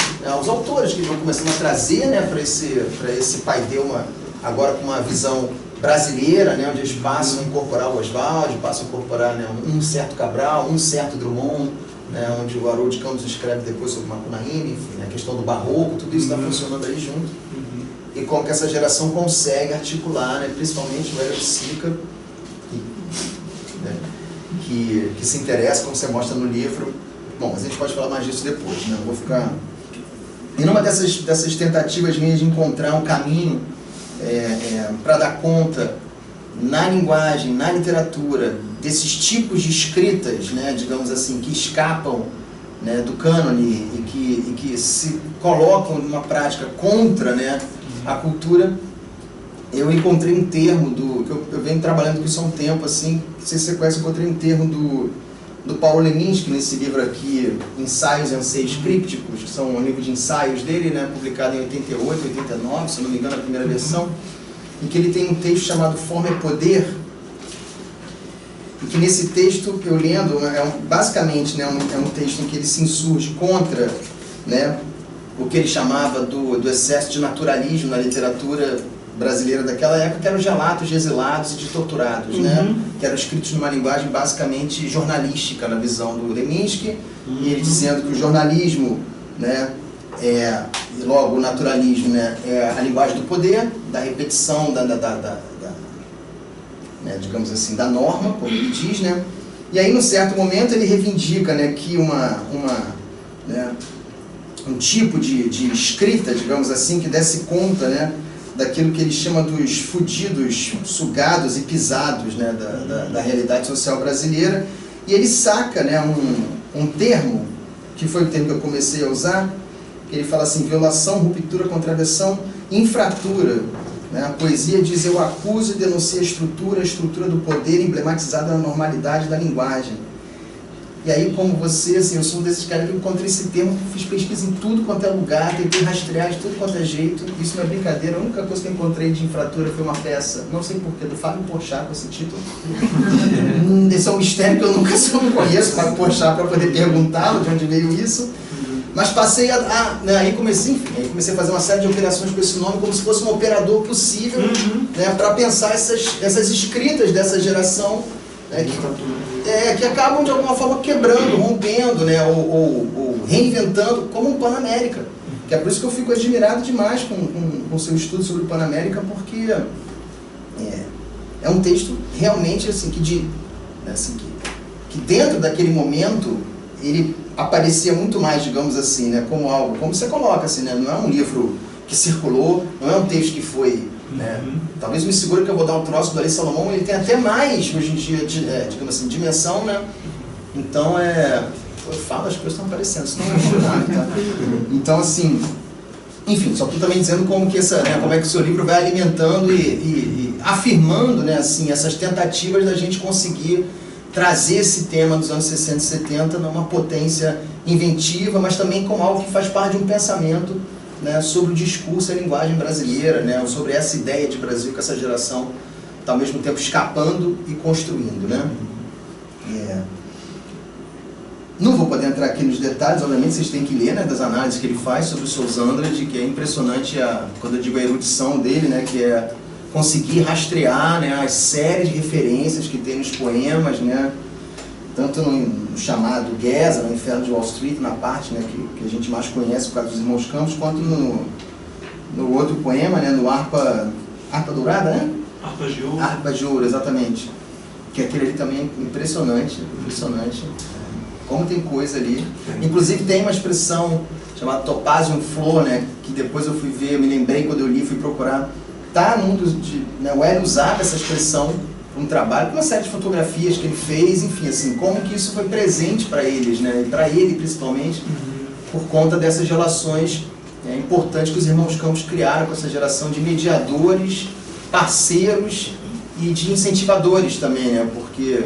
Speaker 3: os autores que eles vão começando a trazer, né, para esse pai Delma, agora com uma visão brasileira, né, onde eles passam a incorporar o Oswald, passam a incorporar, né, um certo Cabral, um certo Drummond, né, onde o Haroldo de Campos escreve depois sobre Macunaíma, enfim, né, a questão do barroco, tudo isso está funcionando aí junto. E como que essa geração consegue articular, né, principalmente o Hélio de Sica, né, que se interessa, como você mostra no livro. Bom, mas a gente pode falar mais disso depois, né, eu vou ficar... E numa dessas tentativas minhas de encontrar um caminho para dar conta na linguagem, na literatura, desses tipos de escritas, né, digamos assim, que escapam, né, do cânone e que se colocam numa prática contra, né, a cultura, eu encontrei um termo que eu venho trabalhando com isso há um tempo, assim, não sei se você conhece, eu encontrei um termo do Paulo Leminski, nesse livro aqui, Ensaios e Anseios Crípticos, que são um livro de ensaios dele, né, publicado em 88, 89, se não me engano, a primeira versão, em que ele tem um texto chamado Forma e Poder, e que nesse texto, eu lendo, basicamente, né, é um texto em que ele se insurge contra, né, o que ele chamava do excesso de naturalismo na literatura brasileira daquela época, que eram os relatos de exilados e de torturados, né, que eram escritos numa linguagem basicamente jornalística, na visão do Leminski, e ele dizendo que o jornalismo, né, E logo o naturalismo, né, é a linguagem do poder, da repetição, né, digamos assim, da norma, como ele diz, né? E aí, num certo momento, ele reivindica, né, que né, um tipo de escrita, digamos assim, que desse conta, né, daquilo que ele chama dos fudidos, sugados e pisados, né, da realidade social brasileira. E ele saca, né, um termo, que foi o termo que eu comecei a usar, que ele fala assim: violação, ruptura, contradição, infratura. Né? A poesia diz: eu acuso e denuncio a estrutura do poder emblematizada na normalidade da linguagem. E aí, como você, assim, eu sou um desses caras que encontrei esse termo, fiz pesquisa em tudo quanto é lugar, tentei rastrear de tudo quanto é jeito. Isso não é brincadeira, a única coisa que eu encontrei de infratura foi uma peça, não sei porquê, do Fábio Porchat, com esse título. Esse é um mistério que eu nunca conheço, Fábio Porchat, para poder perguntá-lo de onde veio isso. Mas passei né, aí comecei a fazer uma série de operações com esse nome, como se fosse um operador possível, né, para pensar essas escritas dessa geração, né, que acabam de alguma forma quebrando, rompendo, né, ou reinventando, como um Panamérica. Que é por isso que eu fico admirado demais com o seu estudo sobre o Panamérica, porque é um texto realmente assim, que dentro daquele momento ele aparecia muito mais, digamos assim, né, como algo, como você coloca, assim, né, não é um livro que circulou, não é um texto que foi, né, talvez me segure que eu vou dar um troço do Ari Salomão, ele tem até mais, hoje em dia, digamos assim, dimensão, né, então eu falo, as coisas estão aparecendo, senão não ajuda nada, tá? Então, assim, enfim, só estou também dizendo como que como é que o seu livro vai alimentando e afirmando, né, assim, essas tentativas da gente conseguir trazer esse tema dos anos 60 e 70 numa potência inventiva, mas também como algo que faz parte de um pensamento, né, sobre o discurso e a linguagem brasileira, né, sobre essa ideia de Brasil que essa geração está ao mesmo tempo escapando e construindo, né? Não vou poder entrar aqui nos detalhes, obviamente vocês têm que ler, né, das análises que ele faz sobre o Sousa Andrade, que é impressionante, quando eu digo a erudição dele, né, que é conseguir rastrear, né, as séries de referências que tem nos poemas, né, tanto no chamado Geza, no Inferno de Wall Street, na parte, né, que a gente mais conhece por causa dos Irmãos Campos, quanto no outro poema, né, no Harpa Dourada, né?
Speaker 2: Harpa de Ouro.
Speaker 3: Harpa de Ouro, exatamente. Que aquele ali também é impressionante. Como tem coisa ali. Inclusive tem uma expressão chamada Topazium Flor, né, que depois eu fui ver, eu me lembrei quando eu li, fui procurar. Tá num né, o Hélio usava essa expressão para um trabalho, com uma série de fotografias que ele fez, enfim, assim, como que isso foi presente para eles, né, e para ele principalmente, por conta dessas relações importantes que os Irmãos Campos criaram com essa geração de mediadores, parceiros e de incentivadores também, né, porque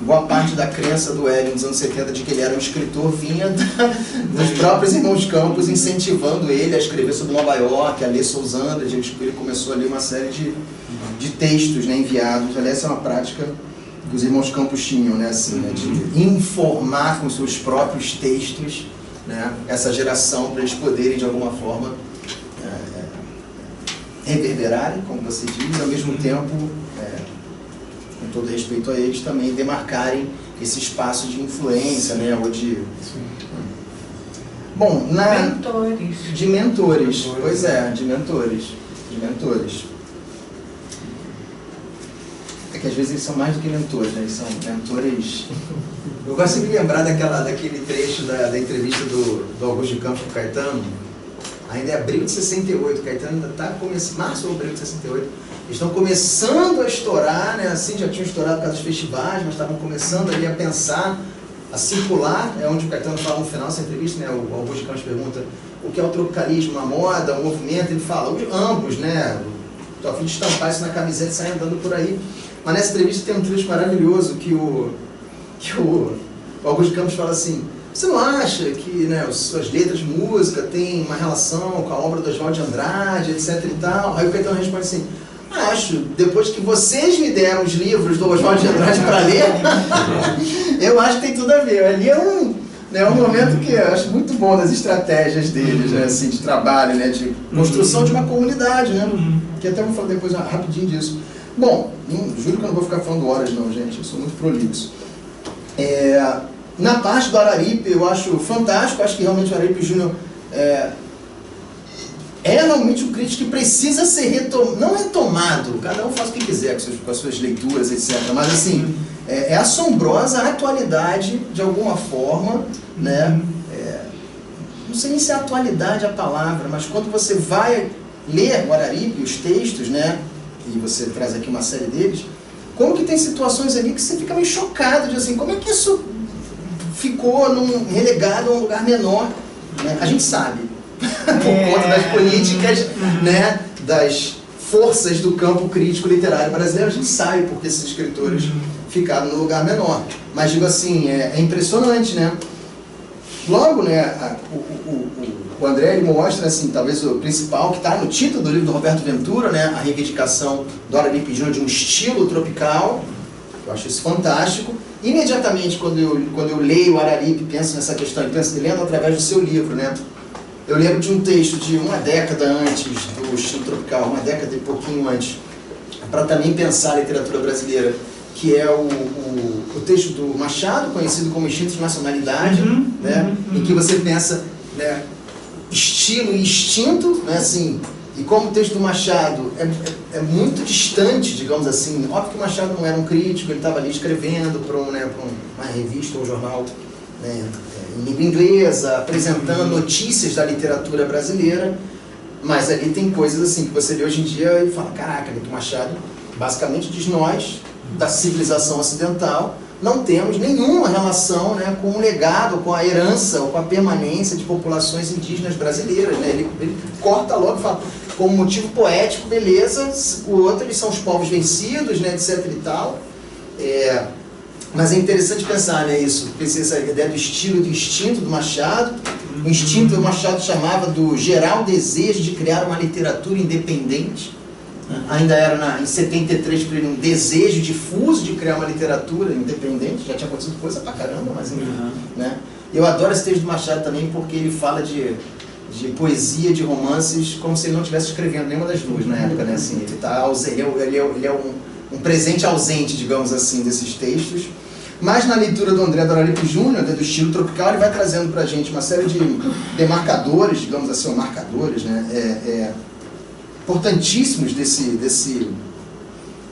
Speaker 3: boa parte da crença do Hélio nos anos 70 de que ele era um escritor vinha dos próprios Irmãos Campos incentivando ele a escrever sobre Nova York, a ler Sousa Andrade. Ele começou a ler uma série de textos, né, enviados. Aliás, essa é uma prática que os Irmãos Campos tinham, né, assim, né, de informar com seus próprios textos, né, essa geração para eles poderem de alguma forma reverberarem, como você diz, e ao mesmo tempo com todo respeito a eles, também demarcarem esse espaço de influência, né, ou de... Bom,
Speaker 1: mentores.
Speaker 3: De mentores, pois é, de mentores. É que às vezes eles são mais do que mentores, né, eles são mentores... Eu gosto de me lembrar daquele trecho da entrevista do Augusto de Campos com o Caetano, ainda é abril de 68, o Caetano ainda está começando, março ou abril de 68, eles estão começando a estourar, né? Assim, já tinham estourado por causa dos festivais, mas estavam começando ali a pensar, a circular, é onde o Caetano fala no final dessa entrevista, né? O Augusto de Campos pergunta o que é o tropicalismo, uma moda, um movimento, ele fala, ambos, né? Tô a fim de estampar isso na camiseta e sair andando por aí. Mas nessa entrevista tem um trecho maravilhoso que o Augusto de Campos fala assim: você não acha que, né, suas letras de música têm uma relação com a obra do Oswald de Andrade, etc e tal? Aí o Caetano responde assim: acho, depois que vocês me deram os livros do Oswald de Andrade para ler, eu acho que tem tudo a ver. Ali é um momento que eu acho muito bom das estratégias deles, né, assim, de trabalho, né, de construção de uma comunidade, né, que até vou falar depois rapidinho disso. Bom, juro que eu não vou ficar falando horas não, gente, eu sou muito prolixo. Na parte do Araripe eu acho fantástico, acho que realmente o Araripe Júnior é realmente um crítico que precisa ser não retomado, cada um faz o que quiser com as suas leituras, etc. Mas assim, é assombrosa a atualidade, de alguma forma, né? Não sei nem se é atualidade a palavra, mas quando você vai ler o Araripe, os textos, né? E você traz aqui uma série deles, como que tem situações ali que você fica meio chocado de assim, como é que isso ficou relegado a um lugar menor, né? A gente sabe, por conta das políticas, né, das forças do campo crítico literário brasileiro, a gente sabe porque esses escritores ficaram no lugar menor. Mas digo assim, é impressionante, né? Logo, né, o André ele mostra, assim, talvez o principal, que está no título do livro do Roberto Ventura, né, a reivindicação do Araripe Júnior de um estilo tropical. Eu acho isso fantástico. Imediatamente, quando eu leio o Araripe, penso nessa questão, e penso lendo através do seu livro, né, eu lembro de um texto de uma década antes do estilo tropical, uma década e pouquinho antes, para também pensar a literatura brasileira, que é o texto do Machado, conhecido como Instinto de Nacionalidade, né, em que você pensa, né, estilo e instinto, né, assim, e como o texto do Machado é muito distante, digamos assim. Óbvio que o Machado não era um crítico, ele estava ali escrevendo para uma revista ou um jornal, né, em língua inglesa, apresentando notícias da literatura brasileira, mas ali tem coisas assim que você lê hoje em dia e fala, caraca, o Machado basicamente diz: nós, da civilização ocidental, não temos nenhuma relação, né, com o legado, com a herança ou com a permanência de populações indígenas brasileiras, né? Ele corta logo e fala, como motivo poético, beleza, o outro, eles são os povos vencidos, né, etc e tal. Mas é interessante pensar, né, isso, pensei essa ideia do estilo e do instinto do Machado. O instinto o Machado chamava do geral desejo de criar uma literatura independente. Ainda era em 73 por ele um desejo difuso de criar uma literatura independente. Já tinha acontecido coisa pra caramba, mas enfim, né? Eu adoro esse texto do Machado também porque ele fala de poesia, de romances, como se ele não estivesse escrevendo nenhuma das duas na época, né? Assim, ele é um presente ausente, digamos assim, desses textos. Mas na leitura do André do Araripe Júnior, do estilo tropical, ele vai trazendo pra gente uma série de demarcadores, digamos assim, ou marcadores, né? Importantíssimos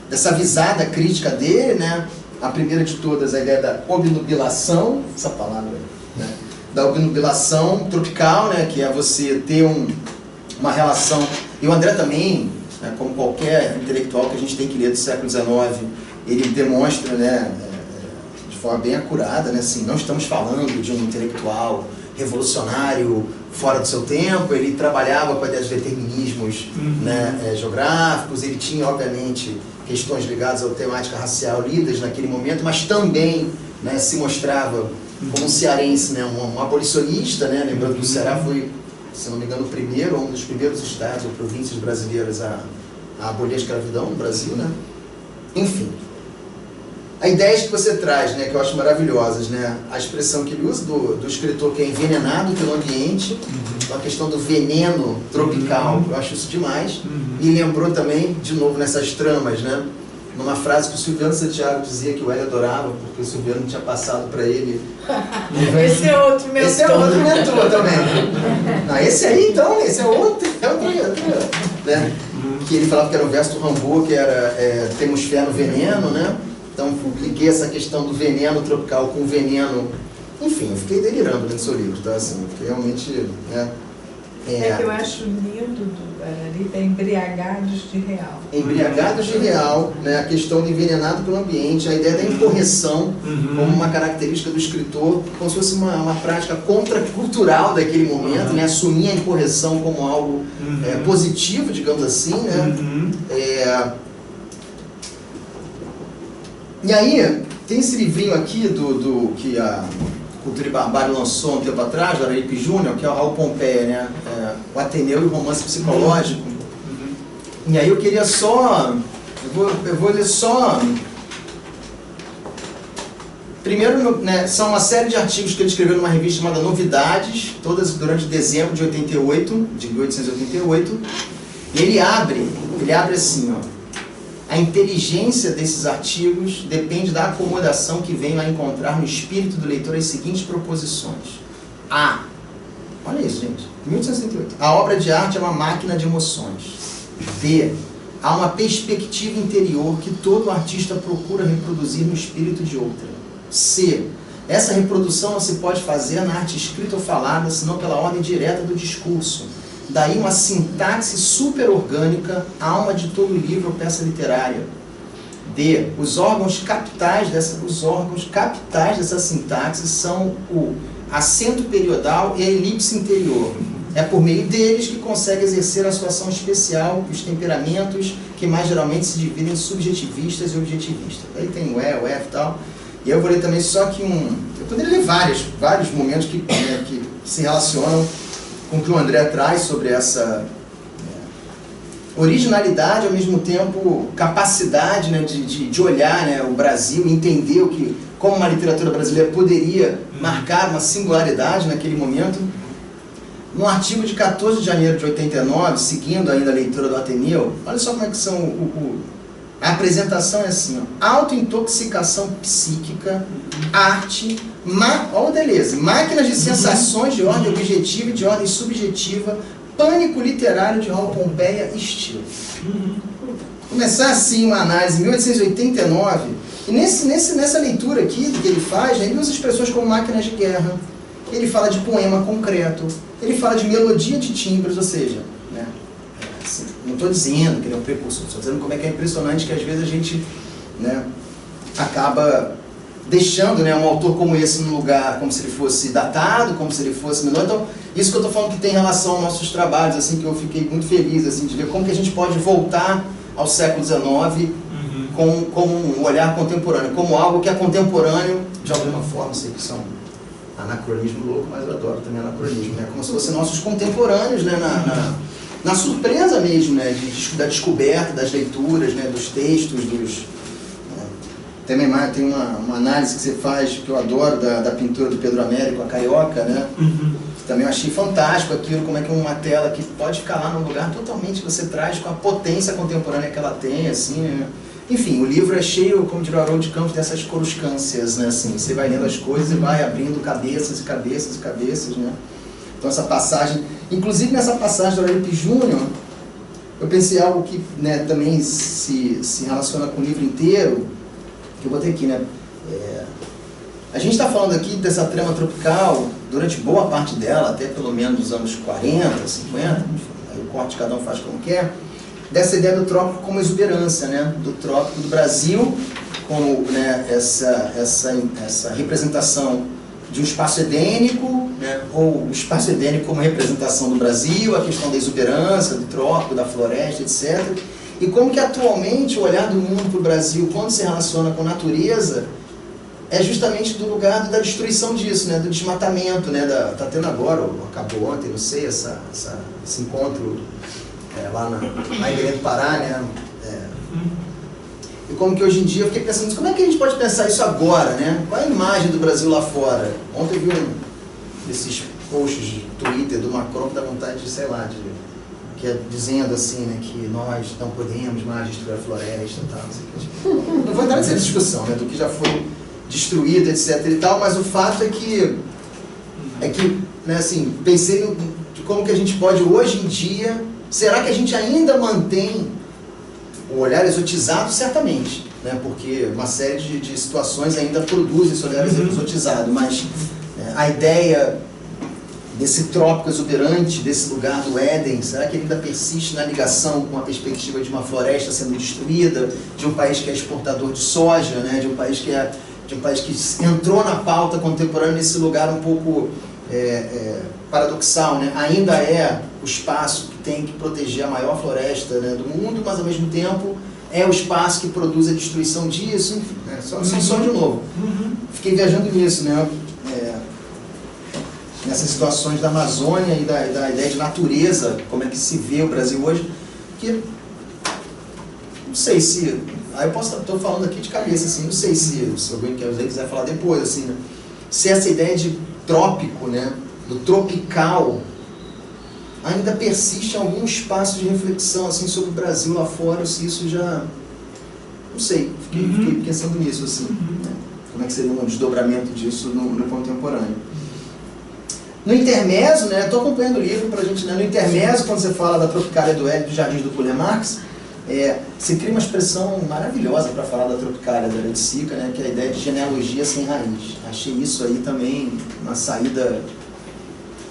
Speaker 3: dessa visada crítica dele, né? A primeira de todas, a ideia da obnubilação, essa palavra, né? Da obnubilação tropical, né? Que é você ter uma relação. E o André também, né, como qualquer intelectual que a gente tem que ler do século XIX, ele demonstra, né, de forma bem acurada, né, assim, não estamos falando de um intelectual revolucionário fora do seu tempo. Ele trabalhava com a ideia de determinismos, né, geográficos. Ele tinha, obviamente, questões ligadas à temática racial lidas naquele momento, mas também, né, se mostrava como um cearense, né, um abolicionista, né, lembrando que o Ceará foi, se não me engano, um dos primeiros estados ou províncias brasileiras a abolir a escravidão no Brasil, né? Enfim. A ideia que você traz, né, que eu acho maravilhosas, né, a expressão que ele usa do escritor que é envenenado pelo ambiente, a questão do veneno tropical, eu acho isso demais. E lembrou também, de novo, nessas tramas, né, numa frase que o Silviano Santiago dizia que o Hélio adorava, porque o Silviano tinha passado para ele.
Speaker 1: Esse é outro mentor.
Speaker 3: Esse é outro mentor também. Não, esse aí, então, esse é outro né? Que ele falava que era o verso do Rambo, que era temos fé no veneno, né? Então, liguei essa questão do veneno tropical com o veneno. Enfim, eu fiquei delirando nesse seu livro, tá? Assim, porque realmente, né?
Speaker 1: Que eu acho lindo do Araripe é Embriagados de Real.
Speaker 3: Embriagados de Real, né? A questão do envenenado pelo ambiente, a ideia da incorreção como uma característica do escritor, como se fosse uma prática contracultural daquele momento, né? Assumir a incorreção como algo positivo, digamos assim, né? E aí, tem esse livrinho aqui que a Cultura e Barbárie lançou um tempo atrás, do Araripe Júnior, que é o Raul Pompeia, né? O Ateneu e o Romance Psicológico. E aí eu queria só... Eu vou ler só... Primeiro, né, são uma série de artigos que ele escreveu numa revista chamada Novidades, todas durante dezembro de 1888. E ele abre assim, ó. A inteligência desses artigos depende da acomodação que venho a encontrar no espírito do leitor as seguintes proposições. A. Olha isso, gente. 1878. A obra de arte é uma máquina de emoções. B. Há uma perspectiva interior que todo artista procura reproduzir no espírito de outra. C. Essa reprodução não se pode fazer na arte escrita ou falada, senão pela ordem direta do discurso. Daí uma sintaxe super-orgânica, alma de todo livro ou peça literária. D. Os órgãos capitais dessa sintaxe são o acento periodal e a elipse interior. É por meio deles que consegue exercer a sua ação especial e os temperamentos que mais geralmente se dividem em subjetivistas e objetivistas. Aí tem o E, o F e tal. E eu vou ler também só que eu poderia ler vários momentos que se relacionam com o que o André traz sobre essa originalidade, ao mesmo tempo capacidade, né, de olhar, né, o Brasil e entender como uma literatura brasileira poderia marcar uma singularidade naquele momento. No artigo de 14 de janeiro de 89, seguindo ainda a leitura do Ateneu, olha só como é que são a apresentação é assim, ó, autointoxicação psíquica, arte, olha beleza, máquinas de sensações de ordem objetiva e de ordem subjetiva, pânico literário de Raul Pompeia, estilo. Começar assim uma análise em 1889, e nessa leitura aqui que ele faz, ele usa expressões como máquinas de guerra, ele fala de poema concreto, ele fala de melodia de timbres, ou seja, né, assim, não estou dizendo que ele é um precursor, estou dizendo como é que é impressionante que às vezes a gente, né, acaba deixando, né, um autor como esse num lugar como se ele fosse datado, como se ele fosse menor. Então, isso que eu estou falando que tem relação aos nossos trabalhos, assim, que eu fiquei muito feliz assim, de ver como que a gente pode voltar ao século XIX com um olhar contemporâneo, como algo que é contemporâneo de alguma forma, sei que são anacronismo louco, mas eu adoro também anacronismo, né? Como se fossem nossos contemporâneos, né? Na surpresa mesmo, né? Da descoberta, das leituras, né? Dos textos, Tem uma análise que você faz, que eu adoro, da pintura do Pedro Américo, a Carioca, né? Também eu achei fantástico aquilo, como é que uma tela que pode ficar lá num lugar totalmente que você traz com a potência contemporânea que ela tem, assim, né? Enfim, o livro é cheio, como diria o Haroldo de Campos, dessas coruscâncias, né? Assim, você vai lendo as coisas e vai abrindo cabeças e cabeças e cabeças, né? Então essa passagem, inclusive nessa passagem do Aurélio Júnior, eu pensei algo que, né, também se relaciona com o livro inteiro, que eu botei aqui, né? A gente está falando aqui dessa trama tropical durante boa parte dela, até pelo menos dos anos 40, 50, aí o corte cada um faz como quer, dessa ideia do trópico como exuberância, né? Do trópico do Brasil, como, né, essa representação de um espaço edênico, né? Ou o espaço edênico como representação do Brasil, a questão da exuberância, do trópico, da floresta, etc. E como que atualmente o olhar do mundo para o Brasil, quando se relaciona com a natureza, é justamente do lugar da destruição disso, né? Do desmatamento, né? Tá tendo agora, ou acabou ontem, não sei, esse encontro lá na Igreja do Pará, né? E como que hoje em dia eu fiquei pensando, como é que a gente pode pensar isso agora, né? Qual é a imagem do Brasil lá fora? Ontem eu vi desses posts de Twitter do Macron que dá vontade de, sei lá, dizendo assim, né, que nós não podemos mais destruir a floresta e tal, não sei o que. Tipo, não vou entrar nessa discussão, né, do que já foi destruído, etc e tal, mas o fato é que né, assim, pensei de como que a gente pode hoje em dia, será que a gente ainda mantém o olhar exotizado? Certamente, né, porque uma série de situações ainda produzem esse olhar exotizado, mas a ideia desse trópico exuberante, desse lugar do Éden, será que ele ainda persiste na ligação com a perspectiva de uma floresta sendo destruída, de um país que é exportador de soja, né, de um país que entrou na pauta contemporânea nesse lugar um pouco paradoxal, né? Ainda é o espaço que tem que proteger a maior floresta, né, do mundo, mas ao mesmo tempo é o espaço que produz a destruição disso, enfim, né? Só de novo. Fiquei viajando nisso, né? Nessas situações da Amazônia e da ideia de natureza, como é que se vê o Brasil hoje, que não sei se, aí eu estou falando aqui de cabeça, assim, não sei se alguém quiser falar depois, assim, né? Se essa ideia de trópico, né, do tropical, ainda persiste em algum espaço de reflexão, assim, sobre o Brasil lá fora, se isso já, não sei, fiquei pensando nisso, assim, né? Como é que seria um desdobramento disso no contemporâneo. No intermezzo, né, estou acompanhando o livro para a gente, né, no intermezzo, quando você fala da Tropicália do Hélio dos Jardins do Julian Marx, você cria uma expressão maravilhosa para falar da Tropicália do Hélio de Sica, né, que é a ideia de genealogia sem raiz. Achei isso aí também uma saída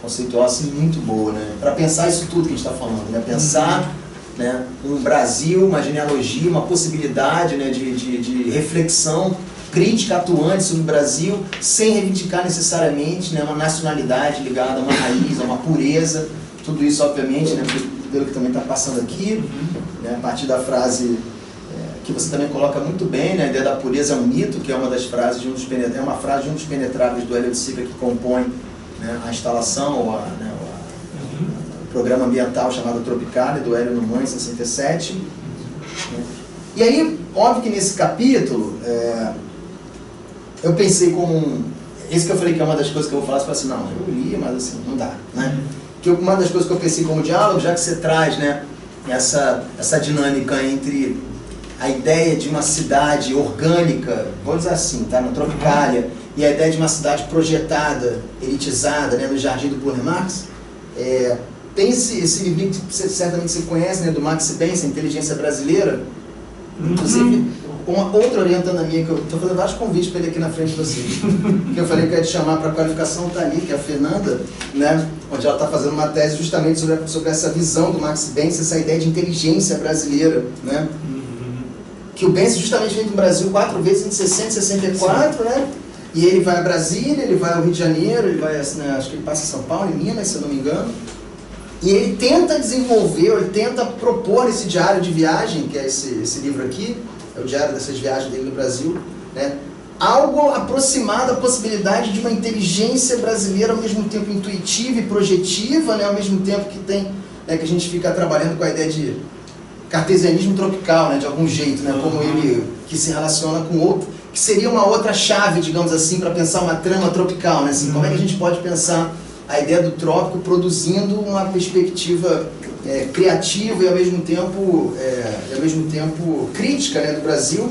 Speaker 3: conceitual assim, muito boa, né, para pensar isso tudo que a gente está falando, né, pensar, né, um Brasil, uma genealogia, uma possibilidade, né, de reflexão crítica atuante sobre o Brasil, sem reivindicar necessariamente, né, uma nacionalidade ligada a uma raiz, a uma pureza, tudo isso obviamente, né, pelo que também está passando aqui, né, a partir da frase que você também coloca muito bem, né, a ideia da pureza é um mito, que é uma das frases de uma frase de um dos penetráveis do Hélio de Sica que compõe, né, a instalação, ou o programa ambiental chamado Tropicália, do Hélio Numan, em 67. Né. E aí, óbvio que nesse capítulo, eu pensei como esse que eu falei que é uma das coisas que eu vou falar, você fala assim, não, eu li, mas assim, não dá, né? Que uma das coisas que eu pensei como diálogo, já que você traz, né, essa dinâmica entre a ideia de uma cidade orgânica, vou dizer assim, tá, na Tropicália, e a ideia de uma cidade projetada, elitizada, né, no Jardim do Julian Marx, tem esse livro que certamente você conhece, né, do Max Spencer, Inteligência Brasileira, inclusive... Uma outra orientanda minha, que eu estou fazendo vários convites para ele aqui na frente de vocês, que eu falei que eu ia te chamar para a qualificação, está ali, que é a Fernanda, né, onde ela está fazendo uma tese justamente sobre essa visão do Max Spencer, essa ideia de inteligência brasileira, né, que o Spencer justamente vem do Brasil 4 vezes em 60 e 64, né, e ele vai a Brasília, ele vai ao Rio de Janeiro, ele vai, né, acho que ele passa em São Paulo, em Minas, se eu não me engano, e ele tenta desenvolver, ele tenta propor nesse diário de viagem, que é esse livro aqui, é o diário dessas viagens dele no Brasil, né? Algo aproximado à possibilidade de uma inteligência brasileira ao mesmo tempo intuitiva e projetiva, né? Ao mesmo tempo que tem, né, que a gente fica trabalhando com a ideia de cartesianismo tropical, né, de algum jeito, né, como ele que se relaciona com outro, que seria uma outra chave, digamos assim, para pensar uma trama tropical, né? Assim, como é que a gente pode pensar a ideia do trópico produzindo uma perspectiva criativa e ao mesmo tempo crítica, né, do Brasil.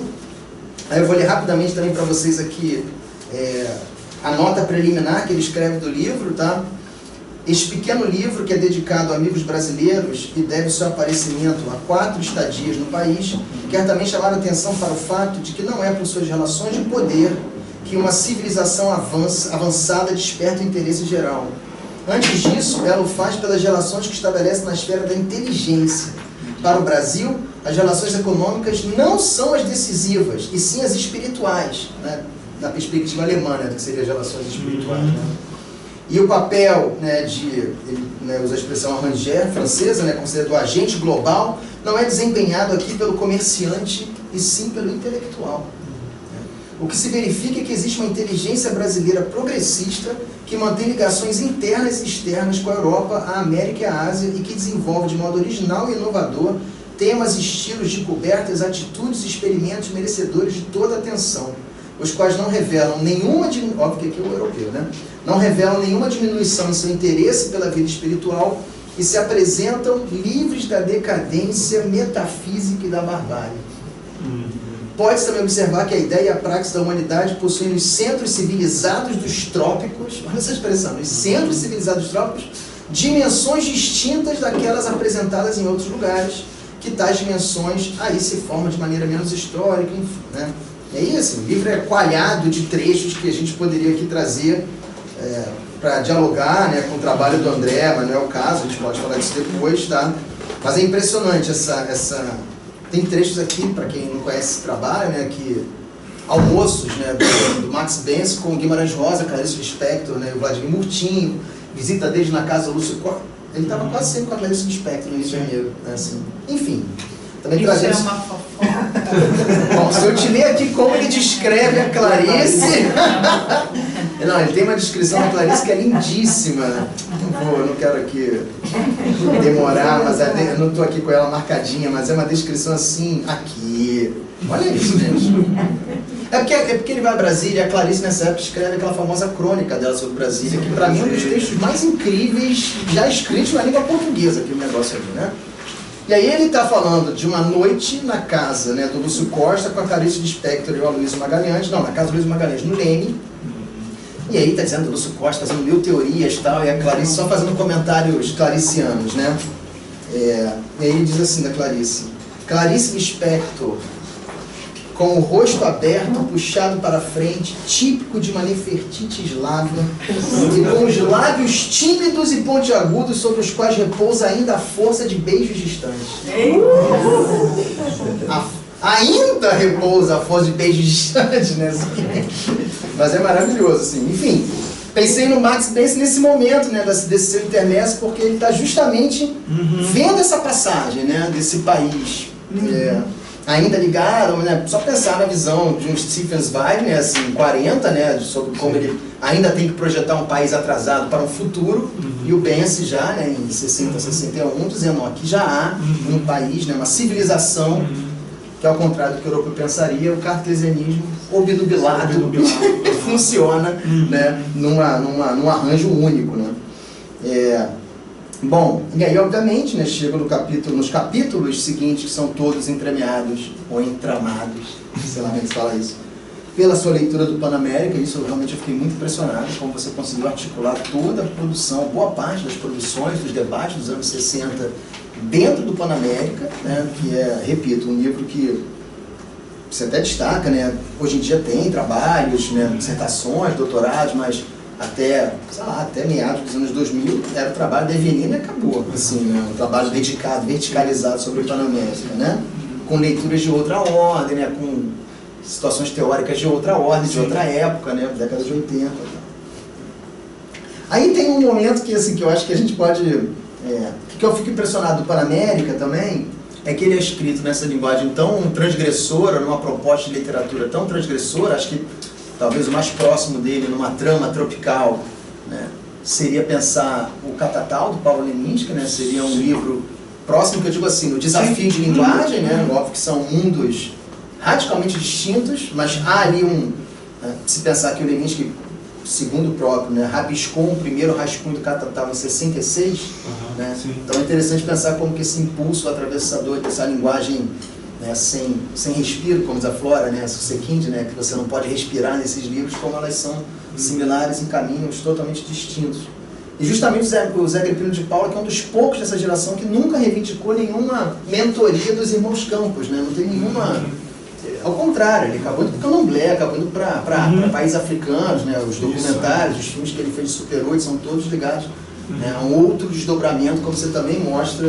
Speaker 3: Aí eu vou ler rapidamente também para vocês aqui a nota preliminar que ele escreve do livro, tá? Este pequeno livro, que é dedicado a amigos brasileiros e deve seu aparecimento a 4 estadias no país, quer também chamar a atenção para o fato de que não é por suas relações de poder que uma civilização avançada desperta o interesse geral. Antes disso, ela o faz pelas relações que estabelece na esfera da inteligência. Para o Brasil, as relações econômicas não são as decisivas, e sim as espirituais, né, na perspectiva alemã, né, do que seriam as relações espirituais. Né. E o papel, né, ele usa a expressão arrangère francesa, né, considerado o agente global, não é desempenhado aqui pelo comerciante, e sim pelo intelectual. O que se verifica é que existe uma inteligência brasileira progressista que mantém ligações internas e externas com a Europa, a América e a Ásia e que desenvolve de modo original e inovador temas, estilos de cobertas, atitudes e experimentos merecedores de toda atenção, os quais não revelam nenhuma, óbvio que aqui é o europeu, né? Não revelam nenhuma diminuição em seu interesse pela vida espiritual e se apresentam livres da decadência metafísica e da barbárie. Pode-se também observar que a ideia e a praxis da humanidade possuem os centros civilizados dos trópicos, olha essa expressão, os centros civilizados dos trópicos, dimensões distintas daquelas apresentadas em outros lugares, que tais dimensões aí se formam de maneira menos histórica, enfim, né? E aí, assim, o livro é coalhado de trechos que a gente poderia aqui trazer para dialogar, né, com o trabalho do André, mas não é o caso, a gente pode falar disso depois, tá? Mas é impressionante tem trechos aqui, para quem não conhece esse trabalho, né, que almoços, né, do Max Benz com Guimarães Rosa, Clarice Lispector, né, o Vladimir Murtinho, visita desde na casa do Lúcio Costa. Ele estava quase sempre com a Clarice Lispector no Rio de Janeiro, né, assim. Enfim, também trazendo... Isso é uma fofoca. Bom, se eu te ler aqui como ele descreve a Clarice... Não, ele tem uma descrição da Clarice que é lindíssima. Eu não quero aqui demorar, mas eu não estou aqui com ela marcadinha, mas é uma descrição assim, aqui. Olha isso, gente. É porque ele vai a Brasília, e a Clarice nessa época escreve aquela famosa crônica dela sobre Brasília, que para mim é um dos textos mais incríveis já escritos na língua portuguesa, aquele negócio ali, né? E aí ele está falando de uma noite na casa, né, do Lúcio Costa com a Clarice Lispector e o Aloysio Magalhães, não, na casa do Aloysio Magalhães, no Leme, E aí tá dizendo, Lúcio Costa fazendo 1000 teorias e tal, e a Clarice só fazendo comentários claricianos, né? E aí ele diz assim da Clarice: Clarice Lispector, com o rosto aberto, puxado para frente, típico de uma Nefertiti eslava, e com os lábios tímidos e pontiagudos sobre os quais repousa ainda a força de beijos distantes. Ainda repousa a força de beijos distantes, né? Mas é maravilhoso, assim. Enfim, pensei no Max Bense nesse momento, né, desse seu intermezzo, porque ele está justamente vendo essa passagem, né, desse país. Ainda ligado, né, só pensar na visão de um Stefan Zweig, né, assim, 40, né, sobre como ele ainda tem que projetar um país atrasado para um futuro, e o Bense já, né, em 60, 61, dizendo, ó, que já há um país, né, uma civilização, que ao contrário do que a Europa pensaria, o cartesianismo obnubilado funciona, né, num arranjo único, né. Bom, e aí obviamente, né, chega nos capítulos seguintes, que são todos entremeados ou entramados, sei lá como é que se fala isso, pela sua leitura do Panamérica. Isso realmente eu fiquei muito impressionado, como você conseguiu articular toda a produção, boa parte das produções, dos debates dos anos 60 dentro do Panamérica, né, que é, repito, um livro que você até destaca, né, hoje em dia tem trabalhos, né, dissertações, doutorados, mas até, sei lá, até meados dos anos 2000 era o trabalho da Evelina e acabou, assim, né, um trabalho dedicado, verticalizado sobre o Panamérica, né, com leituras de outra ordem, né, com situações teóricas de outra ordem, de outra época, né, década de 80 e tal. Aí tem um momento que, assim, que eu acho que a gente pode, que eu fico impressionado do Panamérica também, é que ele é escrito nessa linguagem tão transgressora, numa proposta de literatura tão transgressora. Acho que talvez o mais próximo dele, numa trama tropical, né, seria pensar o Catatal, do Paulo Leminski, né, seria um livro próximo, que eu digo assim, no desafio de linguagem, né, óbvio que são mundos radicalmente distintos, mas há ali se pensar que o Leminski, segundo o próprio, né, rabiscou um primeiro rascunho do Catatal em 66, né, então é interessante pensar como que esse impulso atravessador dessa linguagem, né, sem respiro, como diz a Flora, né, Susequinde, né, que você não pode respirar nesses livros, como elas são similares em caminhos totalmente distintos. E justamente o Zé Agripino de Paula, que é um dos poucos dessa geração que nunca reivindicou nenhuma mentoria dos irmãos Campos, né, não tem nenhuma... Ao contrário, ele acabou indo para o Candomblé, acabou indo para países africanos, né, os documentários, os filmes que ele fez de Super 8 são todos ligados, né, a um outro desdobramento, como você também mostra,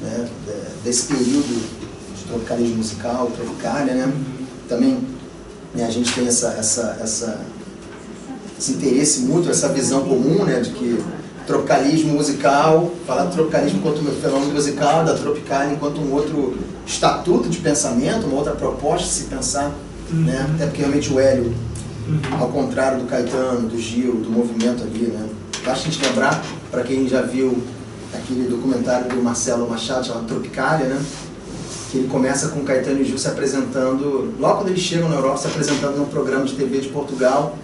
Speaker 3: né, desse período de tropicalismo musical, tropicália, né? Também, né, a gente tem esse interesse mútuo, essa visão comum, né, de que tropicalismo musical, falar do tropicalismo enquanto um fenômeno musical, da tropicália enquanto um outro estatuto de pensamento, uma outra proposta de se pensar, né? Até porque realmente o Hélio, ao contrário do Caetano, do Gil, do movimento ali, né? Basta a gente lembrar, para quem já viu aquele documentário do Marcelo Machado, chamado Tropicália, né? Que ele começa com o Caetano e o Gil se apresentando, logo quando eles chegam na Europa, se apresentando num programa de TV de Portugal,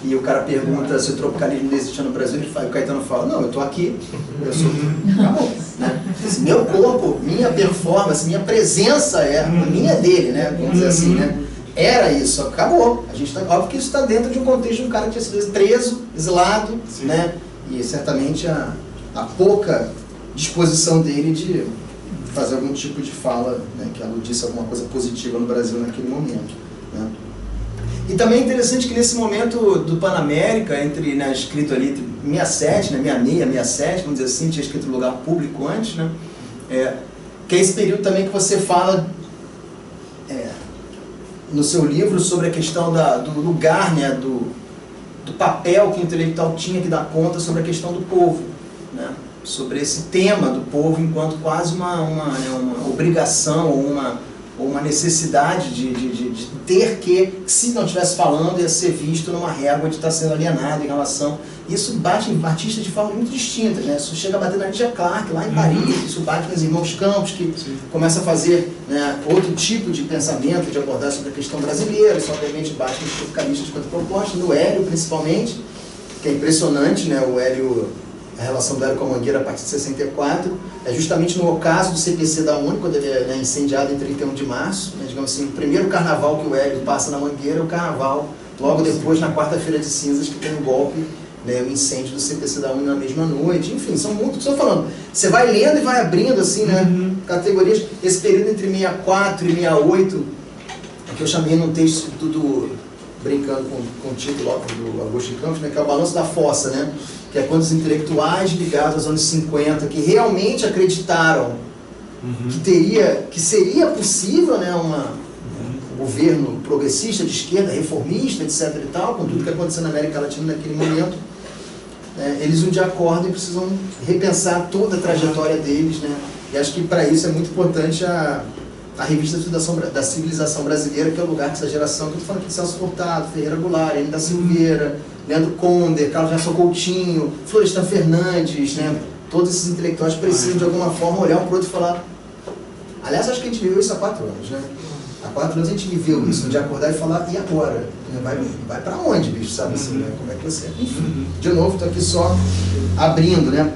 Speaker 3: e o cara pergunta se o tropicalismo existia no Brasil, o Caetano fala, não, eu estou aqui, eu sou... Acabou, né? Meu corpo, minha performance, minha presença a minha dele, né? Vamos dizer assim, né? Era isso, acabou. A gente óbvio que isso está dentro de um contexto de um cara que tinha sido preso, exilado, né? E certamente a pouca disposição dele de fazer algum tipo de fala, né, que aludisse alguma coisa positiva no Brasil naquele momento, né. E também é interessante que nesse momento do Panamérica, né, escrito ali entre 67, né, 66, 67, vamos dizer assim, tinha escrito lugar público antes, né, que é esse período também que você fala no seu livro sobre a questão do lugar, né, do papel que o intelectual tinha que dar conta sobre a questão do povo, né, sobre esse tema do povo enquanto quase uma obrigação ou uma necessidade de ter que, se não estivesse falando, ia ser visto numa régua de estar sendo alienado em relação... Isso bate em artistas de forma muito distinta, né? Isso chega a bater na Lydia Clark, lá em Paris, isso bate nos irmãos Campos, que começa a fazer, né, outro tipo de pensamento, de abordagem sobre a questão brasileira. Isso obviamente bate nos tropicalistas quanto proposta, no Hélio principalmente, que é impressionante, né? O Hélio... A relação do Hélio com a Mangueira a partir de 64 é justamente no ocaso do CPC da UNE, quando ele é incendiado em 31 de março, né, digamos assim, o primeiro carnaval que o Hélio passa na Mangueira é o carnaval Logo depois, na quarta-feira de cinzas, que tem um golpe, né, o incêndio do CPC da UNE na mesma noite. Enfim, são muitos. Estou falando, você vai lendo e vai abrindo, assim, né, categorias. Esse período entre 64 e 68, que eu chamei num texto tudo brincando com o título do Augusto de Campos, né, que é o Balanço da Fossa, né, que é quando os intelectuais ligados aos anos 50, que realmente acreditaram que seria possível, né, um governo progressista, de esquerda, reformista, etc. e tal, com tudo que aconteceu na América Latina naquele momento, eles um dia acordam e precisam repensar toda a trajetória deles, né, e acho que para isso é muito importante a revista da Civilização Brasileira, que é o lugar que essa geração, que eu estou falando aqui de Celso Furtado, Ferreira Goulart, N. da Silveira, Leandro Conder, Carlos Gerson Coutinho, Florestan Fernandes, né? Todos esses intelectuais precisam de alguma forma olhar um para o outro e falar. Aliás, acho que a gente viveu isso há 4 anos, né? Há 4 anos a gente viveu isso, de acordar e falar, e agora? Vai para onde, bicho, sabe assim, né? Como é que você... Enfim, de novo, estou aqui só abrindo, né?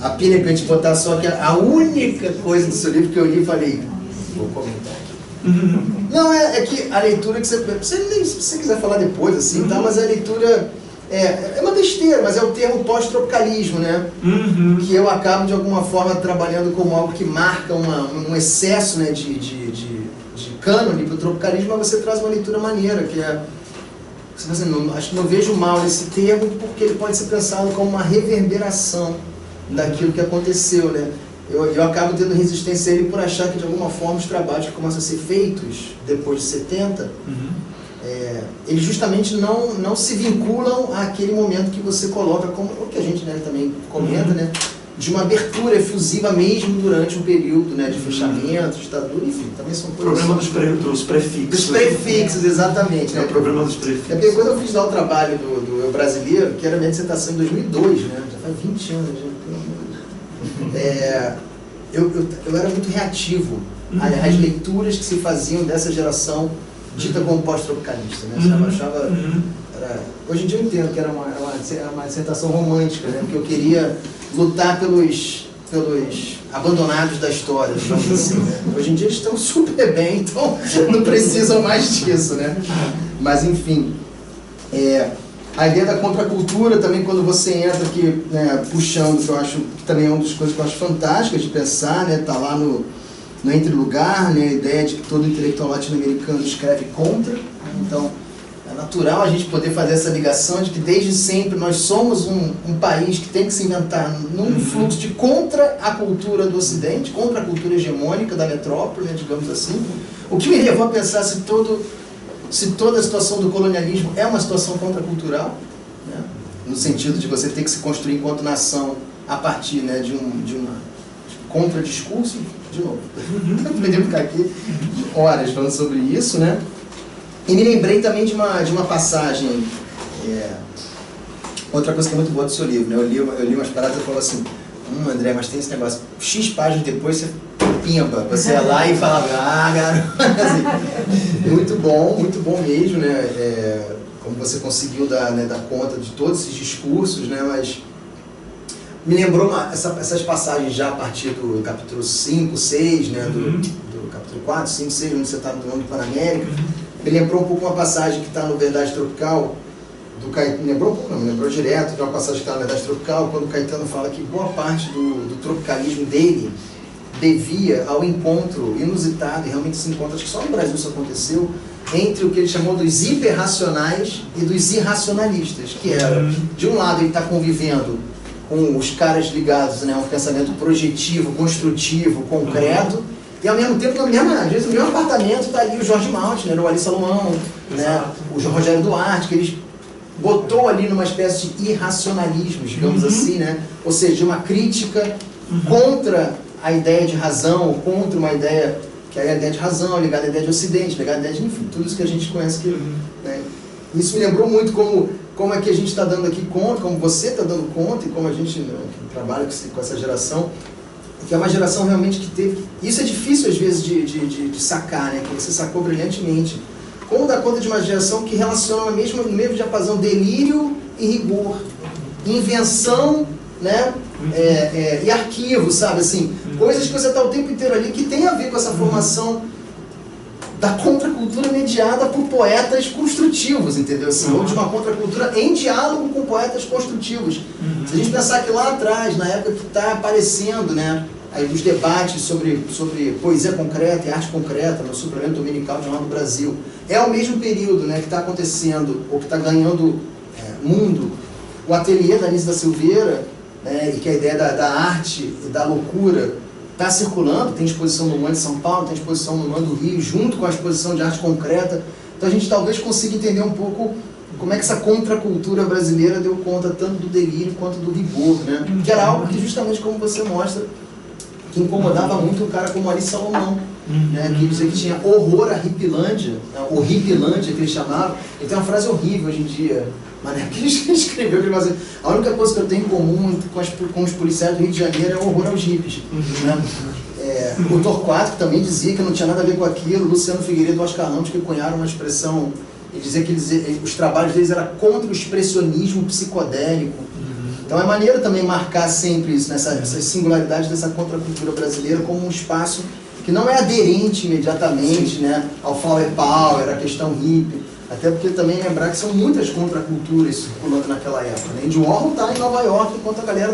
Speaker 3: A pena que a gente botar só que a única coisa do seu livro que eu li e falei, vou comentar aqui. Não, é que a leitura que se você quiser falar depois, assim, tá, mas a leitura é uma besteira, mas é o termo pós-tropicalismo, né? Que eu acabo de alguma forma trabalhando como algo que marca um excesso, né, de cânone para o tropicalismo, mas você traz uma leitura maneira, que é... acho que não vejo mal nesse termo, porque ele pode ser pensado como uma reverberação daquilo que aconteceu, né? Eu acabo tendo resistência a ele por achar que, de alguma forma, os trabalhos que começam a ser feitos depois de 70, eles justamente não se vinculam àquele momento que você coloca, como o que a gente, né, também comenta, né, de uma abertura efusiva mesmo durante um período, né, de fechamento, ditadura, enfim, também são coisas...
Speaker 2: O problema dos prefixos.
Speaker 3: Dos prefixos, exatamente.
Speaker 2: É,
Speaker 3: né?
Speaker 2: o problema dos prefixos.
Speaker 3: É porque quando eu fiz lá o trabalho do Eu Brasileiro, que era minha dissertação em 2002, né, já faz 20 anos, já, pelo amor de Deus. Eu era muito reativo às leituras que se faziam dessa geração dita como pós-tropicalista, né? Você achava... Hoje em dia eu entendo que era uma dissertação romântica, né? Porque eu queria lutar pelos abandonados da história, digamos assim, né? Hoje em dia eles estão super bem, então não precisam mais disso, né? Mas enfim, a ideia da contracultura também, quando você entra aqui, né, puxando, que eu acho que também é uma das coisas que eu acho fantásticas de pensar, né? Tá lá no Entre Lugar, né? A ideia de que todo intelectual latino-americano escreve contra, né? Então é natural a gente poder fazer essa ligação de que desde sempre nós somos um país que tem que se inventar num fluxo de contra a cultura do Ocidente, contra a cultura hegemônica da metrópole, né, digamos assim. O que me levou a pensar se toda a situação do colonialismo é uma situação contracultural, né, no sentido de você ter que se construir enquanto nação a partir, né, de uma contra-discurso, de novo. Poderia ficar aqui horas falando sobre isso, né? E me lembrei também de uma passagem, outra coisa que é muito boa do seu livro, né? Eu li umas paradas e falo assim, André, mas tem esse negócio, X páginas depois você pimba, você ia lá e falava, garoto, assim, muito bom mesmo, né? Como você conseguiu dar conta de todos esses discursos, né? Mas me lembrou essas passagens já a partir do capítulo 5, 6, né? Do capítulo 4, 5, 6, onde você está no nome do Panamérica. Me lembrou um pouco uma passagem que está no Verdade Tropical, do Caetano, me lembrou direto de uma passagem que está no Verdade Tropical, quando o Caetano fala que boa parte do tropicalismo dele devia ao encontro inusitado, e realmente esse encontro, acho que só no Brasil isso aconteceu, entre o que ele chamou dos hiperracionais e dos irracionalistas, que era, de um lado ele está convivendo com os caras ligados, né, a um pensamento projetivo, construtivo, concreto, e ao mesmo tempo, às vezes no mesmo apartamento está ali o Jorge Maltner, o Ali Salomão, né, o Rogério Duarte, que eles botou ali numa espécie de irracionalismo, digamos assim, né, ou seja, uma crítica contra a ideia de razão, contra uma ideia, que é a ideia de razão, ligada à ideia de ocidente, ligada à ideia de, enfim, tudo isso que a gente conhece aqui, né. Isso me lembrou muito como é que a gente está dando aqui conta, como você está dando conta, e como a gente, né, trabalha com essa geração, que é uma geração realmente que teve... Isso é difícil, às vezes, de sacar, né? Que você sacou brilhantemente. Como dar conta de uma geração que relaciona no mesmo diapasão delírio e rigor, invenção, né? E arquivo, sabe? Assim, coisas que você está o tempo inteiro ali, que tem a ver com essa formação da contracultura mediada por poetas construtivos, entendeu? Assim, ou de uma contracultura em diálogo com poetas construtivos. Se a gente pensar que lá atrás, na época que está aparecendo, né, aí dos debates sobre poesia concreta e arte concreta no suplemento dominical de Jornal do Brasil, é o mesmo período, né, que está acontecendo, ou que está ganhando mundo, o ateliê da Anísia da Silveira, né, e que a ideia da arte e da loucura está circulando, tem exposição no MAN de São Paulo, tem exposição no MAN do Rio, junto com a exposição de arte concreta. Então a gente talvez consiga entender um pouco como é que essa contracultura brasileira deu conta tanto do delírio quanto do rigor, né? Que era algo que, justamente como você mostra, que incomodava muito um cara como Ari Salomão, né? Que dizia que tinha horror à Hippilândia, né? O Hippilândia que ele chamava. Ele tem uma frase horrível hoje em dia, mas que ele escreveu, que ele assim, a única coisa que eu tenho em comum com os policiais do Rio de Janeiro é o horror aos hippies. Né? O Torquato também dizia que não tinha nada a ver com aquilo, Luciano Figueiredo e Oscar Ramos que cunharam uma expressão, ele dizia que os trabalhos deles eram contra o expressionismo psicodélico. Então é maneiro também marcar sempre isso, essas singularidades dessa contracultura brasileira como um espaço que não é aderente imediatamente, né, ao flower power, à questão hippie. Até porque também lembrar que são muitas contraculturas circulando naquela época. Né? Andy Warhol está em Nova York, enquanto a galera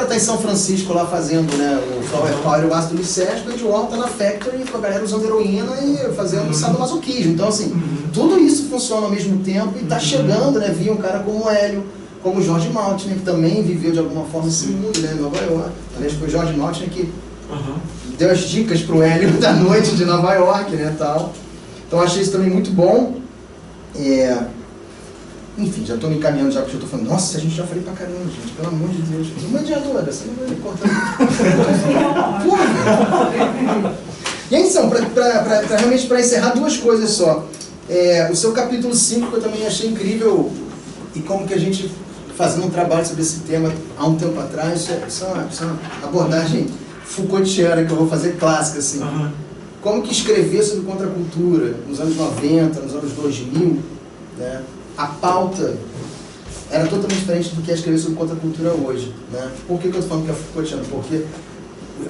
Speaker 3: está em São Francisco lá fazendo, né, o Flower Power e o Ácido Licérgico, o Andy Warhol está na Factory com a galera usando heroína e fazendo sadomasoquismo. Então, assim, tudo isso funciona ao mesmo tempo e está chegando, né, via um cara como o Hélio, como o George Maltner, que também viveu de alguma forma esse mundo, né, em Nova York. Aliás, foi o George Maltner que deu as dicas para o Hélio da noite de Nova York, né, tal. Então achei isso também muito bom. Enfim, já estou me encaminhando já, porque eu estou falando, nossa, a gente já falei pra caramba, gente, pelo amor de Deus. Mediadora, você não vai me cortar. E aí, então, realmente para encerrar, duas coisas só. O seu capítulo 5, que eu também achei incrível, e como que a gente, fazendo um trabalho sobre esse tema há um tempo atrás, isso é uma abordagem Foucaultiana que eu vou fazer clássica, assim. Como que escrever sobre contracultura nos anos 90, nos anos 2000, né, a pauta era totalmente diferente do que é escrever sobre contracultura hoje. Né? Por que eu estou falando que é Foucaultiano? Porque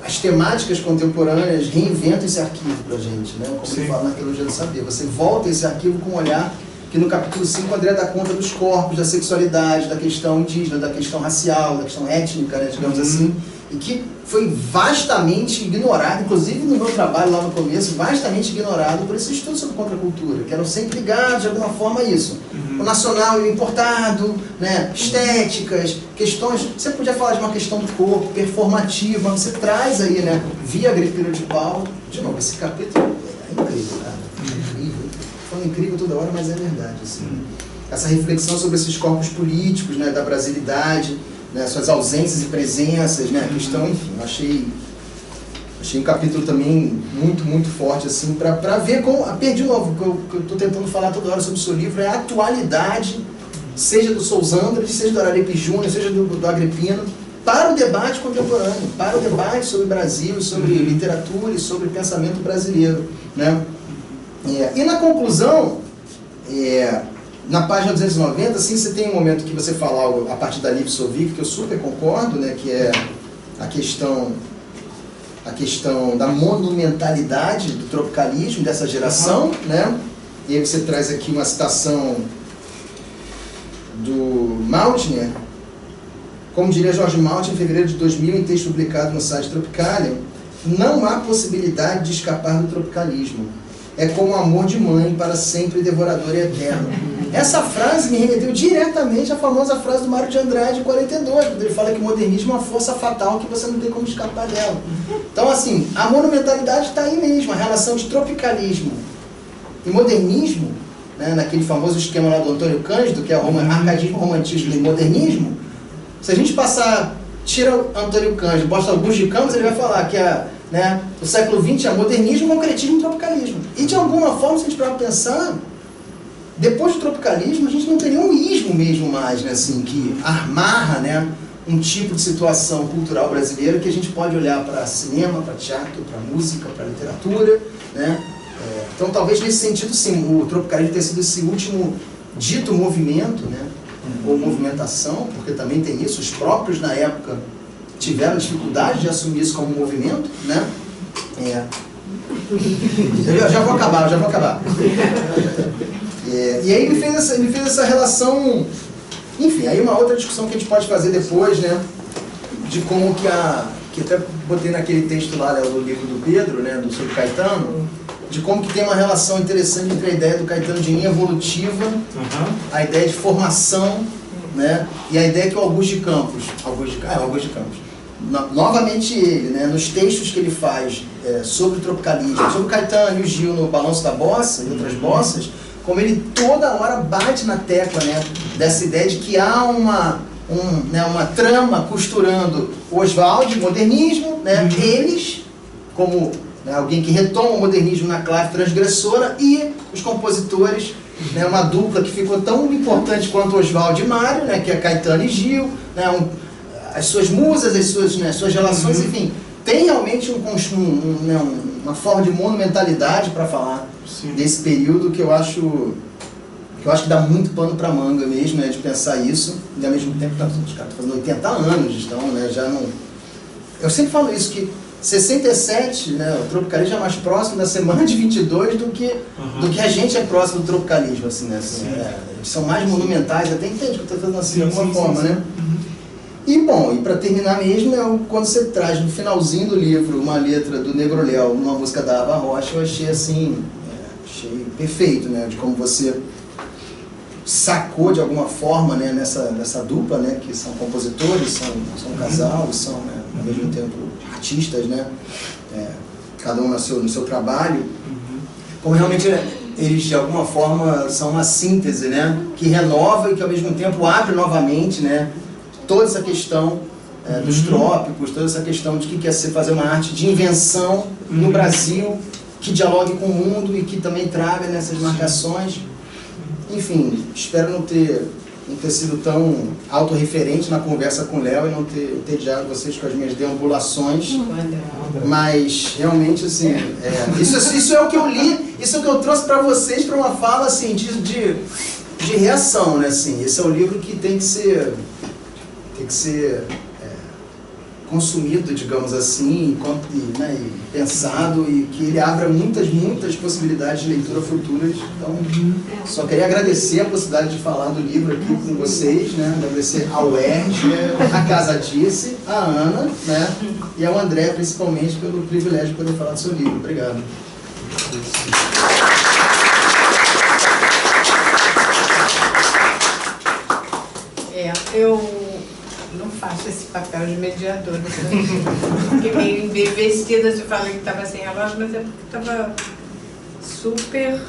Speaker 3: as temáticas contemporâneas reinventam esse arquivo para a gente, né? Como ele fala na Arqueologia do Saber. Você volta esse arquivo com um olhar que no capítulo 5 o André dá conta dos corpos, da sexualidade, da questão indígena, da questão racial, da questão étnica, né, digamos assim, e que foi vastamente ignorado, inclusive no meu trabalho lá no começo, vastamente ignorado por esse estudo sobre contracultura, que eram sempre ligados de alguma forma a isso. O nacional e o importado, né, estéticas, questões, você podia falar de uma questão do corpo, performativa, mas você traz aí, né, via Agripino de Paulo, de novo, esse capítulo é incrível, cara, incrível. Falando incrível toda hora, mas é verdade, assim. Essa reflexão sobre esses corpos políticos, né, da brasilidade, né, suas ausências e presenças, né, a questão, enfim, eu achei um capítulo também muito, muito forte, assim, para ver como, de novo, o que eu estou tentando falar toda hora sobre o seu livro é a atualidade, seja do Sousandres, seja do Araripe Júnior, seja do Agripino, para o debate contemporâneo, para o debate sobre Brasil, sobre literatura e sobre pensamento brasileiro, né. E na conclusão, na página 290, assim, você tem um momento que você fala algo a partir da Liv Sovic, que eu super concordo, né, que é a questão da monumentalidade do tropicalismo dessa geração, né? E aí você traz aqui uma citação do Maltner, como diria Jorge Maltner em fevereiro de 2000, em texto publicado no site Tropicalia: não há possibilidade de escapar do tropicalismo. É como o amor de mãe, para sempre devorador e eterno. Essa frase me remeteu diretamente à famosa frase do Mário de Andrade, em 42, quando ele fala que o modernismo é uma força fatal que você não tem como escapar dela. Então, assim, a monumentalidade está aí mesmo, a relação de tropicalismo e modernismo, né, naquele famoso esquema lá do Antônio Cândido, que é arcadismo, romantismo e modernismo. Se a gente tira o Antônio Cândido, bota Augusto de Campos, ele vai falar que o século XX é modernismo, concretismo e tropicalismo. E de alguma forma, se a gente parar para pensar, depois do tropicalismo, a gente não tem nenhum ismo mesmo mais, né, assim, que amarra, né, um tipo de situação cultural brasileira que a gente pode olhar para cinema, para teatro, para música, para literatura, né? Então, talvez nesse sentido, sim, o tropicalismo tenha sido esse último dito movimento, né, ou movimentação, porque também tem isso, os próprios na época tiveram dificuldade de assumir isso como movimento, né? Eu já vou acabar. E aí me fez essa relação, enfim, aí uma outra discussão que a gente pode fazer depois, né, de como que até botei naquele texto lá, né, do livro do Pedro, né, sobre Caetano, de como que tem uma relação interessante entre a ideia do Caetano de linha evolutiva, a ideia de formação, né, e a ideia que o Augusto de Campos, novamente ele, né, nos textos que ele faz sobre o tropicalismo, sobre o Caetano e o Gil no Balanço da Bossa e outras bossas, como ele toda hora bate na tecla, né, dessa ideia de que há uma trama costurando o Oswald, modernismo, né, eles, como, né, alguém que retoma o modernismo na clave transgressora, e os compositores, né, uma dupla que ficou tão importante quanto Oswald e Mário, né, que é Caetano e Gil, né, as suas musas, as suas relações, enfim, tem realmente uma forma de monumentalidade para falar desse período que eu acho que dá muito pano para manga mesmo, né, de pensar isso, e ao mesmo tempo os caras estão fazendo 80 anos, então, né, já não... Eu sempre falo isso, que 67, né, o tropicalismo é mais próximo da semana de 22 do que a gente é próximo do tropicalismo, assim, né, assim, eles são mais monumentais, até entende que eu estou fazendo assim de alguma forma, né? E bom, e para terminar mesmo, quando você traz no finalzinho do livro uma letra do Negro Léo, numa música da Ava Rocha, eu achei assim, achei perfeito, né, de como você sacou de alguma forma, né, nessa dupla, né, que são compositores, são um casal, são, né, ao mesmo tempo artistas, né, cada um no seu trabalho, como realmente eles de alguma forma são uma síntese, né, que renova e que ao mesmo tempo abre novamente, né, toda essa questão dos trópicos, toda essa questão de que quer ser fazer uma arte de invenção no Brasil, que dialogue com o mundo e que também traga nessas marcações. Enfim, espero não ter sido tão autorreferente na conversa com o Léo e não ter entediado vocês com as minhas deambulações, mas realmente, assim, isso é o que eu li, isso é o que eu trouxe para vocês, para uma fala, assim, de reação, né, assim. Esse é um livro que tem que ser consumido, digamos assim, né, e pensado, e que ele abra muitas possibilidades de leitura futuras. Então, só queria agradecer a possibilidade de falar do livro aqui com vocês, né, agradecer ao UERJ, a Casa Disse, a Ana, né, e ao André, principalmente, pelo privilégio de poder falar do seu livro. Obrigado.
Speaker 1: Eu não faço esse papel de mediadora. Fiquei meio embevecida de falar que estava sem relógio, mas é porque estava super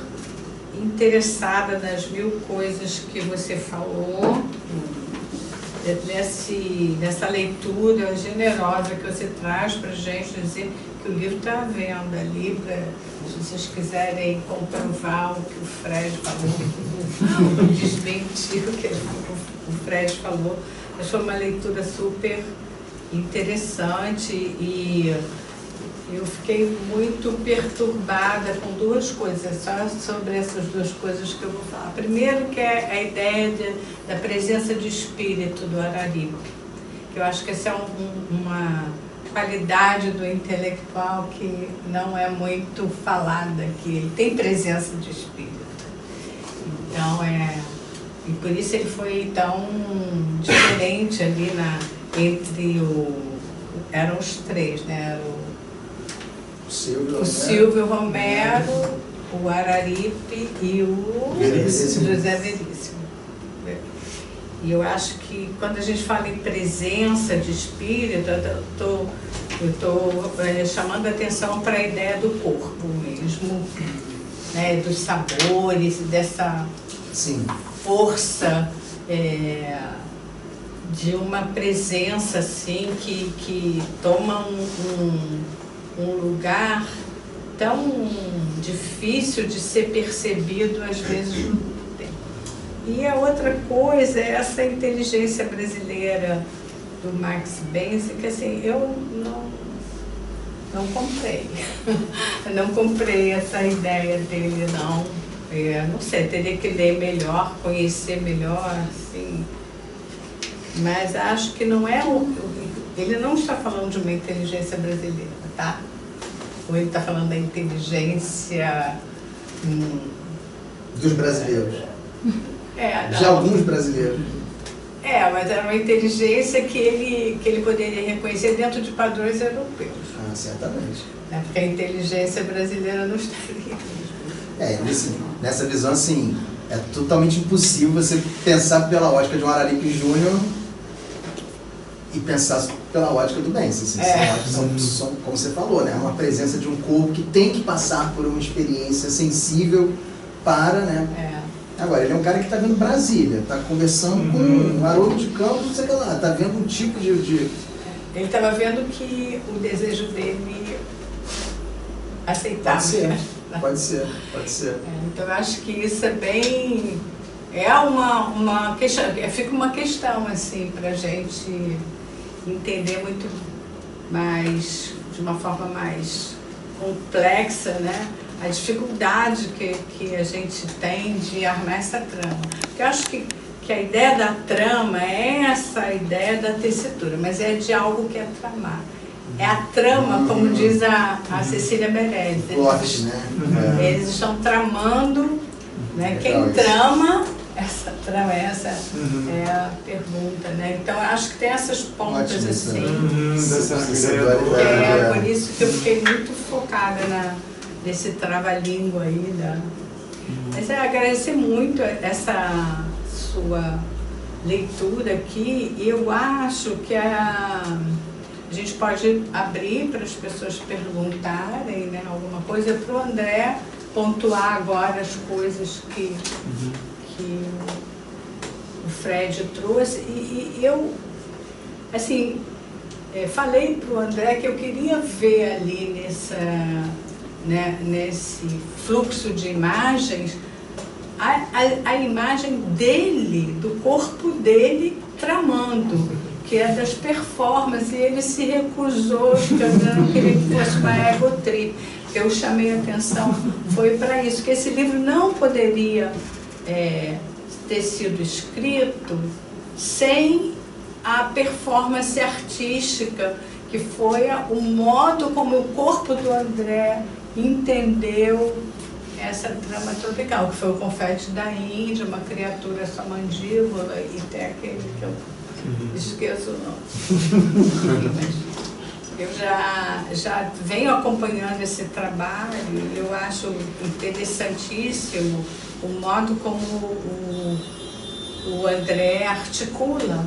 Speaker 1: interessada nas mil coisas que você falou, nessa leitura generosa que você traz para a gente, dizer que o livro está à venda ali, se vocês quiserem comprovar o que o Fred falou, desmentir o que o Fred falou. Mas foi uma leitura super interessante e eu fiquei muito perturbada com duas coisas, só sobre essas duas coisas que eu vou falar. Primeiro, que é a ideia da presença de espírito do Araripe, que eu acho que essa é uma qualidade do intelectual que não é muito falada, que ele tem presença de espírito. Então, e por isso ele foi tão diferente ali entre eram os três, né? O Silvio Romero, o Araripe e o José Veríssimo. E eu acho que quando a gente fala em presença de espírito, eu estou chamando a atenção para a ideia do corpo mesmo, né? Dos sabores, dessa força de uma presença assim que toma um lugar tão difícil de ser percebido às vezes no tempo. E a outra coisa é essa inteligência brasileira do Max Benz, que assim, eu não comprei. Não comprei essa ideia dele, não. Não sei, teria que ler melhor, conhecer melhor, assim. Mas acho que não é ele não está falando de uma inteligência brasileira, tá? ou ele está falando da inteligência
Speaker 3: Dos brasileiros. De
Speaker 1: não.
Speaker 3: alguns brasileiros.
Speaker 1: Mas era uma inteligência que ele poderia reconhecer dentro de padrões europeus.
Speaker 3: Ah, certamente.
Speaker 1: Porque a inteligência brasileira não estaria.
Speaker 3: Nessa visão, assim, é totalmente impossível você pensar pela ótica de um Araripe Júnior e pensar pela ótica do bem. São, como você falou, né? Uma presença de um corpo que tem que passar por uma experiência sensível para, né? Agora, ele é um cara que está vendo Brasília, está conversando com um Haroldo de Campos, não sei o que lá, está vendo um tipo de...
Speaker 1: Ele estava vendo que o desejo dele aceitável.
Speaker 3: Pode ser.
Speaker 1: Então, eu acho que isso é bem... uma questão, fica uma questão, assim, para a gente entender muito mais, de uma forma mais complexa, né? A dificuldade que a gente tem de armar essa trama. Porque eu acho que a ideia da trama é essa ideia da tessitura, mas é de algo que é tramar. É a trama, como diz a Cecília Meirelles. Eles estão tramando, né? Quem trama essa trama, essa é a pergunta, né? Então, eu acho que tem essas pontas assim. Por isso que eu fiquei muito focada nesse trava-língua aí. Mas agradecer muito essa sua leitura aqui. Eu acho que a gente pode abrir para as pessoas perguntarem, né, alguma coisa, para o André pontuar agora as coisas que o Fred trouxe. E eu, assim, falei para o André que eu queria ver ali nesse fluxo de imagens a imagem dele, do corpo dele tramando, que é das performances, e ele se recusou, porque eu não queria que fosse uma egotrip. Eu chamei a atenção, foi para isso, que esse livro não poderia ter sido escrito sem a performance artística, que foi o modo como o corpo do André entendeu essa trama tropical, que foi o confete da Índia, uma criatura só mandíbula, e tem aquele que eu esqueço o nome. Eu já venho acompanhando esse trabalho, eu acho interessantíssimo o modo como o André articula,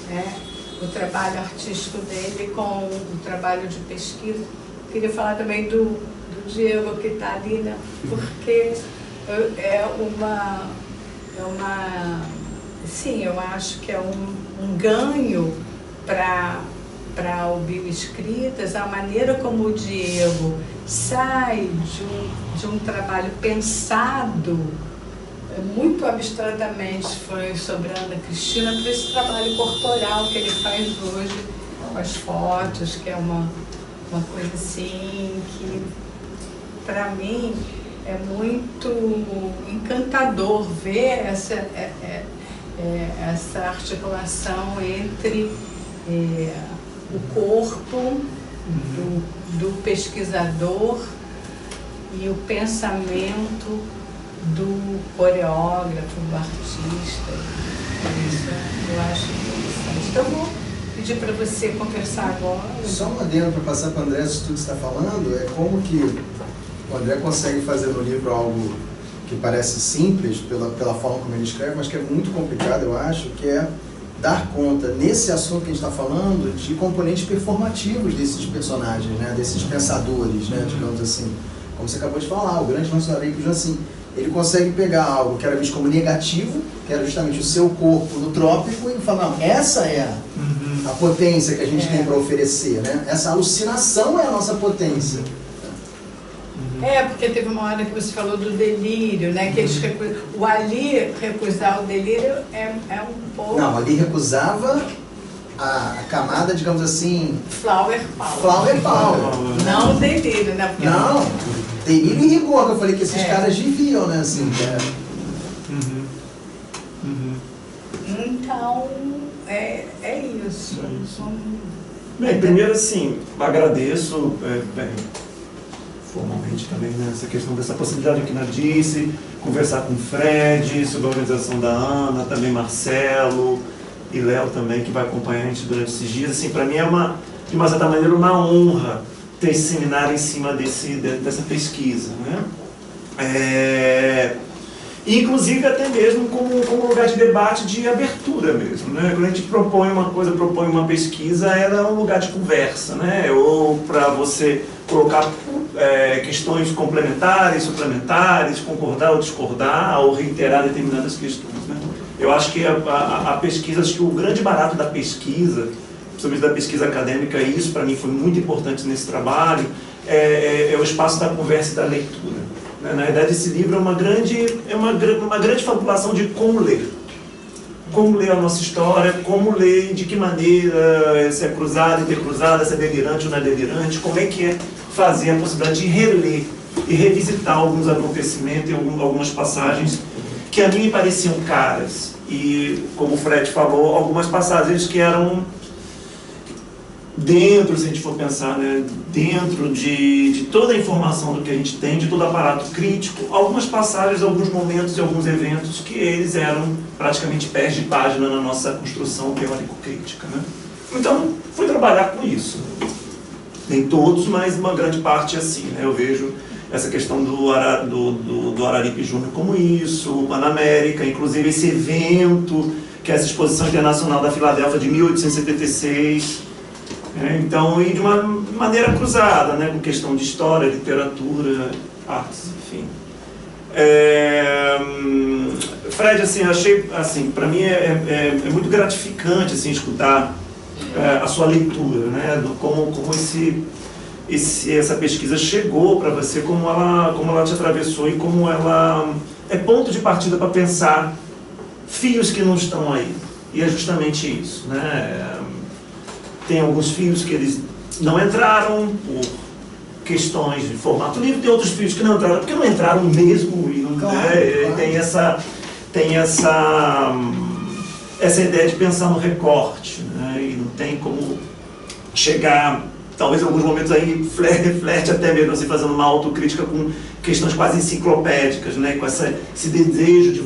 Speaker 1: né, o trabalho artístico dele com o trabalho de pesquisa. Queria falar também do Diego, que está ali, né, porque sim, eu acho que é um ganho para o Bioescritas, a maneira como o Diego sai de um trabalho pensado muito abstratamente, foi sobre a Ana Cristina, para esse trabalho corporal que ele faz hoje com as fotos, que é uma coisa assim que, para mim, é muito encantador ver essa articulação entre o corpo do pesquisador e o pensamento do coreógrafo, do artista. Isso eu acho interessante. Então, eu vou pedir para você conversar agora.
Speaker 3: Só um adendo para passar para o André, isso tudo que você está falando, é como que o André consegue fazer no livro algo que parece simples pela forma como ele escreve, mas que é muito complicado, eu acho, que é dar conta, nesse assunto que a gente está falando, de componentes performativos desses personagens, né, desses pensadores, né, digamos assim. Como você acabou de falar, o grande Maçonaria, assim, ele consegue pegar algo que era visto como negativo, que era justamente o seu corpo no trópico, e falar, não, essa é a potência que a gente tem para oferecer, né? Essa alucinação é a nossa potência.
Speaker 1: Porque teve uma hora que você falou do delírio, né? Que eles o Ali recusar o delírio é um pouco...
Speaker 3: Não, Ali recusava a camada, digamos assim...
Speaker 1: Flower power.
Speaker 3: Flower power.
Speaker 1: Não delírio, né? Porque
Speaker 3: não, delírio e rigor, que eu falei que esses caras viviam, né? Assim,
Speaker 1: Então, é isso.
Speaker 2: Bem, primeiro assim, agradeço, formalmente também, né? Essa questão dessa possibilidade que a disse, conversar com o Fred, sobre a organização da Ana, também Marcelo e Léo também, que vai acompanhar a gente durante esses dias. Assim, para mim é de uma certa maneira, uma honra ter esse seminário em cima dessa pesquisa, né? Inclusive até mesmo como lugar de debate, de abertura mesmo, né? Quando a gente propõe uma coisa, propõe uma pesquisa, ela é um lugar de conversa, né? Ou para você colocar questões complementares, suplementares, concordar ou discordar, ou reiterar determinadas questões, né? Eu acho que a pesquisa, acho que o grande barato da pesquisa, principalmente da pesquisa acadêmica, e isso para mim foi muito importante nesse trabalho, é o espaço da conversa e da leitura. Na verdade, esse livro é uma grande fabulação de como ler. Como ler a nossa história, como ler, de que maneira, se é cruzada, intercruzada, se é delirante ou não é delirante, como é que é fazer a possibilidade de reler e revisitar alguns acontecimentos e algumas passagens que a mim me pareciam caras. E, como o Fred falou, algumas passagens que eram dentro, se a gente for pensar, né, dentro de toda a informação do que a gente tem, de todo o aparato crítico, algumas passagens, alguns momentos e alguns eventos que eles eram praticamente pés de página na nossa construção teórico-crítica, né? Então, fui trabalhar com isso. Nem todos, mas uma grande parte assim, né? Eu vejo essa questão do Araripe Júnior como isso, o Panamérica, inclusive esse evento, que é essa exposição internacional da Filadélfia de 1876, então, e de uma maneira cruzada, né, com questão de história, literatura, artes, enfim. Fred, assim, eu achei, assim, para mim é muito gratificante, assim, escutar a sua leitura, né, como essa pesquisa chegou para você, como ela te atravessou e como ela é ponto de partida para pensar fios que não estão aí. E é justamente isso, né? Tem alguns fios que eles não entraram por questões de formato livre, tem outros fios que não entraram porque não entraram mesmo. E não,
Speaker 1: claro, claro.
Speaker 2: Tem essa ideia de pensar no recorte, né? E não tem como chegar, talvez em alguns momentos aí, flerte até mesmo assim, fazendo uma autocrítica com questões quase enciclopédicas, né? Com esse desejo de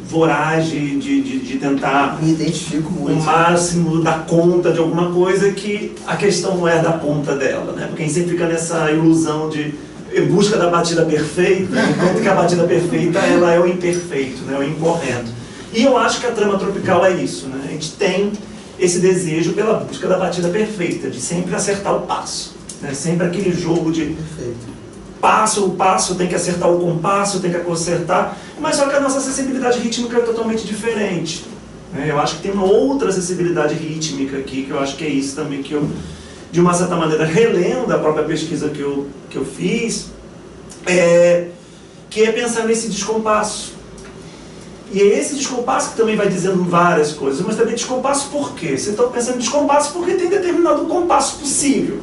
Speaker 2: voragem de tentar
Speaker 3: me identifico muito,
Speaker 2: o máximo dar conta de alguma coisa, que a questão não é dar conta dela, né? Porque a gente sempre fica nessa ilusão de em busca da batida perfeita, enquanto que a batida perfeita ela é o imperfeito, né? O incorreto. E eu acho que a trama tropical é isso, né? A gente tem esse desejo pela busca da batida perfeita, de sempre acertar o passo, né? Sempre aquele jogo de
Speaker 3: perfeito.
Speaker 2: O passo tem que acertar o compasso, tem que acertar, mas só que a nossa acessibilidade rítmica é totalmente diferente. Eu acho que tem uma outra acessibilidade rítmica aqui, que eu acho que é isso também que eu, de uma certa maneira, relendo a própria pesquisa que eu fiz, que é pensar nesse descompasso. E é esse descompasso que também vai dizendo várias coisas, mas também descompasso por quê? Você está pensando em descompasso porque tem determinado compasso possível.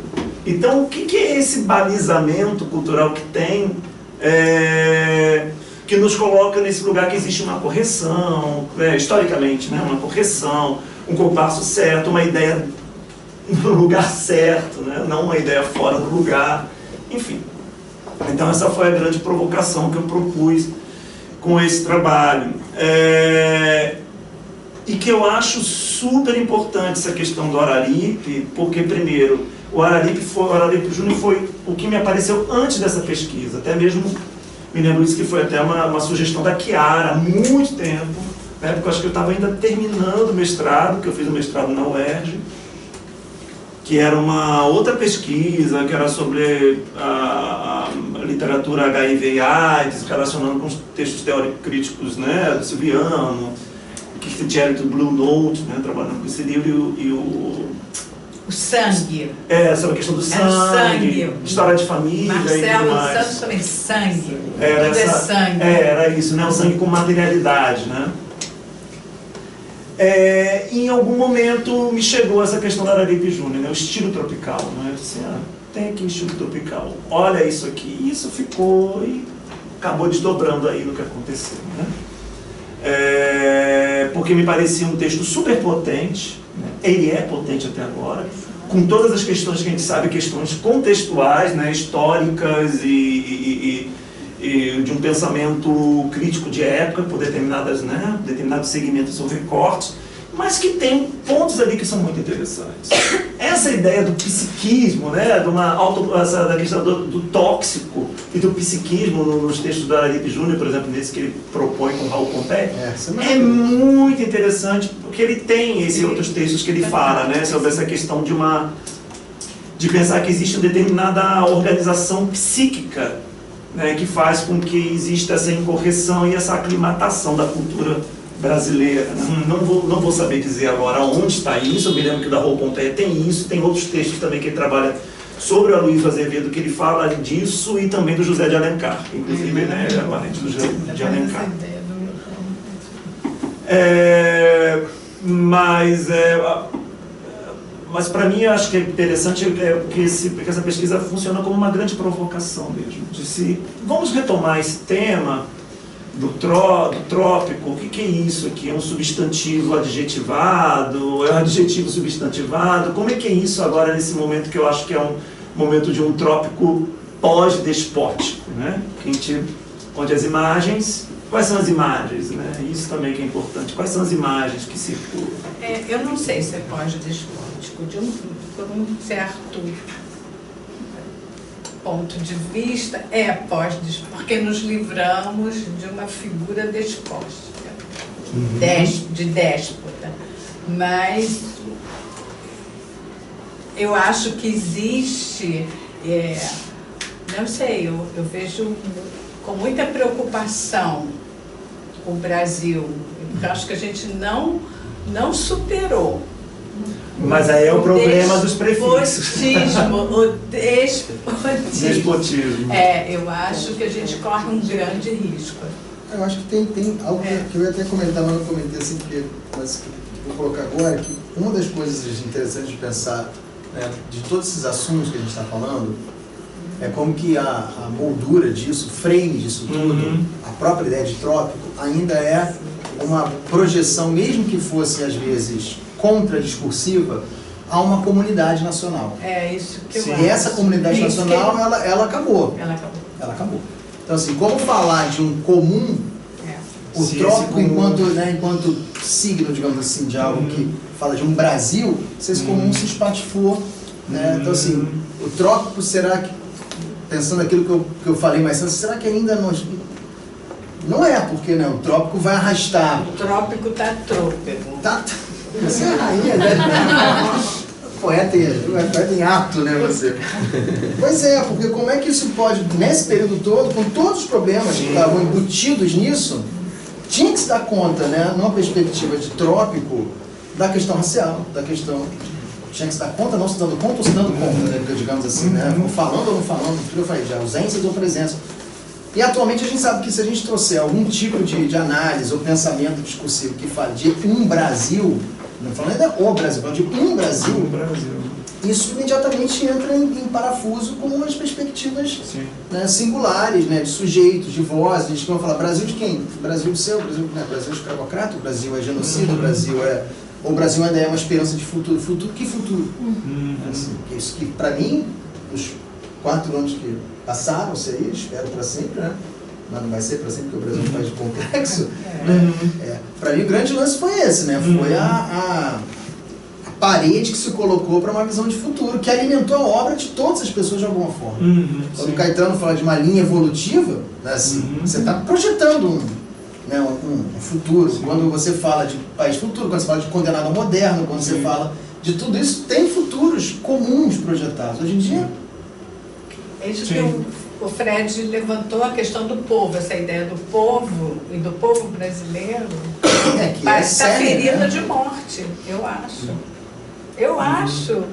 Speaker 2: Então, o que é esse balizamento cultural que tem, que nos coloca nesse lugar que existe uma correção, historicamente, né? Uma correção, um compasso certo, uma ideia no lugar certo, né? Não uma ideia fora do lugar, enfim. Então, essa foi a grande provocação que eu propus com esse trabalho. E que eu acho super importante essa questão do Araripe, porque, primeiro, o Araripe Júnior foi o que me apareceu antes dessa pesquisa. Até mesmo, me lembro isso, que foi até uma sugestão da Chiara, há muito tempo, né, porque eu acho que eu estava ainda terminando o mestrado, que eu fiz o mestrado na UERJ, que era uma outra pesquisa, que era sobre a literatura HIV e AIDS, relacionando com os textos teórico-críticos, né, do Silviano, Keith Jarrett, do Blue Note, né, trabalhando com esse livro, e o
Speaker 1: sangue.
Speaker 2: Sobre a questão do sangue, história de família.
Speaker 1: Marcelo
Speaker 2: e
Speaker 1: Santos também, sangue.
Speaker 2: Tudo
Speaker 1: é sangue.
Speaker 2: Era isso, né? O sangue com materialidade, né? Em algum momento me chegou essa questão da Araripe Júnior, né? O estilo tropical, né? Eu disse, tem aqui estilo tropical, olha isso aqui. E isso ficou e acabou desdobrando aí no que aconteceu, né? Porque me parecia um texto super potente, né? Ele é potente até agora, com todas as questões que a gente sabe, questões contextuais, né, históricas e de um pensamento crítico de época por determinados segmentos ou recortes, mas que tem pontos ali que são muito interessantes. Essa ideia do psiquismo, né, da questão do tóxico e do psiquismo nos textos do Araripe Júnior, por exemplo, nesse que ele propõe com Raul Pompei, é muito interessante, porque ele tem esses outros textos que ele fala, né, sobre essa questão de pensar que existe uma determinada organização psíquica, né, que faz com que exista essa incorreção e essa aclimatação da cultura brasileira. Não vou saber dizer agora onde está isso. Eu me lembro que o da Raul Pompei tem isso, tem outros textos também que ele trabalha sobre o Aloysio Azevedo, que ele fala disso, e também do José de Alencar, inclusive, né, ele é parente do José de Alencar. Mas para mim eu acho que é interessante porque essa pesquisa funciona como uma grande provocação mesmo. Vamos retomar esse tema do trópico. O que é isso aqui? É um substantivo adjetivado? É um adjetivo substantivado? Como é que é isso agora nesse momento que eu acho que é um momento de um trópico pós-despótico, né? Onde as imagens... Quais são as imagens, né? Isso também que é importante. Quais são as imagens que circulam?
Speaker 1: Eu não sei se é pós-despótico, por um certo ponto de vista, porque nos livramos de uma figura despótica, de déspota. Mas eu acho que existe, não sei, eu vejo com muita preocupação o Brasil, porque acho que a gente não superou.
Speaker 2: Mas aí é o problema dos prefixos.
Speaker 1: O
Speaker 2: despotismo.
Speaker 1: Eu acho que a gente corre um grande risco.
Speaker 3: Eu acho que tem algo que eu ia até comentar, mas não comentei assim, mas vou colocar agora, que uma das coisas interessantes de pensar, né, de todos esses assuntos que a gente está falando, é como que a moldura disso, o frame disso tudo, a própria ideia de trópico, ainda é uma projeção, mesmo que fosse às vezes contradiscursiva, a uma comunidade nacional.
Speaker 1: É isso que eu acho.
Speaker 3: E essa comunidade nacional, ela acabou.
Speaker 1: Ela acabou.
Speaker 3: Então, assim, como falar de um comum, o trópico enquanto signo, digamos assim, de algo que fala de um Brasil, se esse comum se espatifou, né? Então, assim, o trópico, será que, pensando aquilo que eu falei mais cedo, será que ainda não é, porque, né, o trópico vai arrastar.
Speaker 1: O trópico está trôpego.
Speaker 3: Você é a rainha, né? Poeta em ato, né, você? Pois é, porque como é que isso pode, nesse período todo, com todos os problemas que estavam embutidos nisso, tinha que se dar conta, né, numa perspectiva de trópico, da questão racial, da questão... Tinha que se dar conta, não se dando conta ou se dando conta, né, digamos assim, né? Falando ou não falando, tudo eu falei, de ausência ou presença. E atualmente a gente sabe que se a gente trouxer algum tipo de análise ou pensamento discursivo que fale de um Brasil, não falando ainda o Brasil, falando de um Brasil, isso imediatamente entra em parafuso com as perspectivas, né, singulares, né, de sujeitos, de vozes, que vão falar Brasil de quem? Brasil do seu, Brasil é escravocrata, o Brasil é genocida, o Brasil é... O Brasil ainda é uma esperança de futuro. Futuro? Que futuro? Assim, isso que, para mim, os 4 anos que passaram, sei, espero para sempre, né? Mas não vai ser para sempre, porque o Brasil é um país complexo. Para mim, o grande lance foi esse, né? Foi a parede que se colocou para uma visão de futuro, que alimentou a obra de todas as pessoas de alguma forma. Quando o Caetano fala de uma linha evolutiva, né, assim, você está projetando um futuro. Quando você fala de país futuro, quando você fala de condenado ao moderno, quando você fala de tudo isso, tem futuros comuns projetados. Hoje em dia...
Speaker 1: É isso que o Fred levantou, a questão do povo, essa ideia do povo e do povo brasileiro está ferida, né, de morte, eu acho. Eu acho.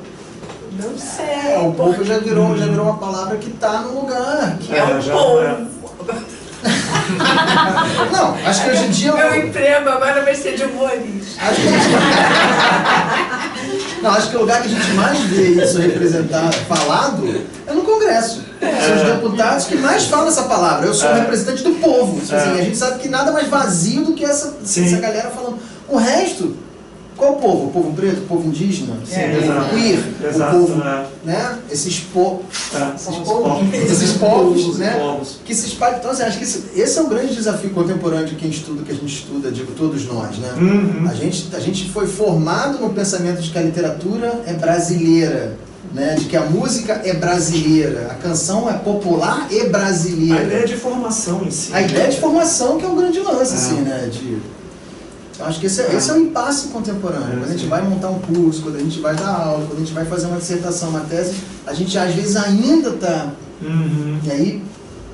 Speaker 1: Não sei.
Speaker 3: O povo já virou uma palavra que está no lugar.
Speaker 1: Que é o povo.
Speaker 3: Não, acho que hoje em dia...
Speaker 1: Meu emprego agora vai ser de humorista.
Speaker 3: Acho que o lugar que a gente mais vê isso representado, falado, é no Congresso. São os deputados que mais falam essa palavra. Eu sou representante do povo. Assim, a gente sabe que nada mais vazio do que essa galera falando. O resto Qual povo? O povo preto, o povo indígena, o povo queer, o povo, né? Esses povos, né? Que se espalham. Então, assim, acho que esse é o grande desafio contemporâneo de quem estuda, que a gente estuda, digo, todos nós, né? A gente foi formado no pensamento de que a literatura é brasileira, né? De que a música é brasileira, a canção é popular e brasileira.
Speaker 2: A ideia de formação em si.
Speaker 3: A ideia de formação que é um grande lance, assim, né? Eu acho que esse é o impasse contemporâneo. Quando a gente vai montar um curso, quando a gente vai dar aula, quando a gente vai fazer uma dissertação, uma tese, a gente às vezes ainda está... E aí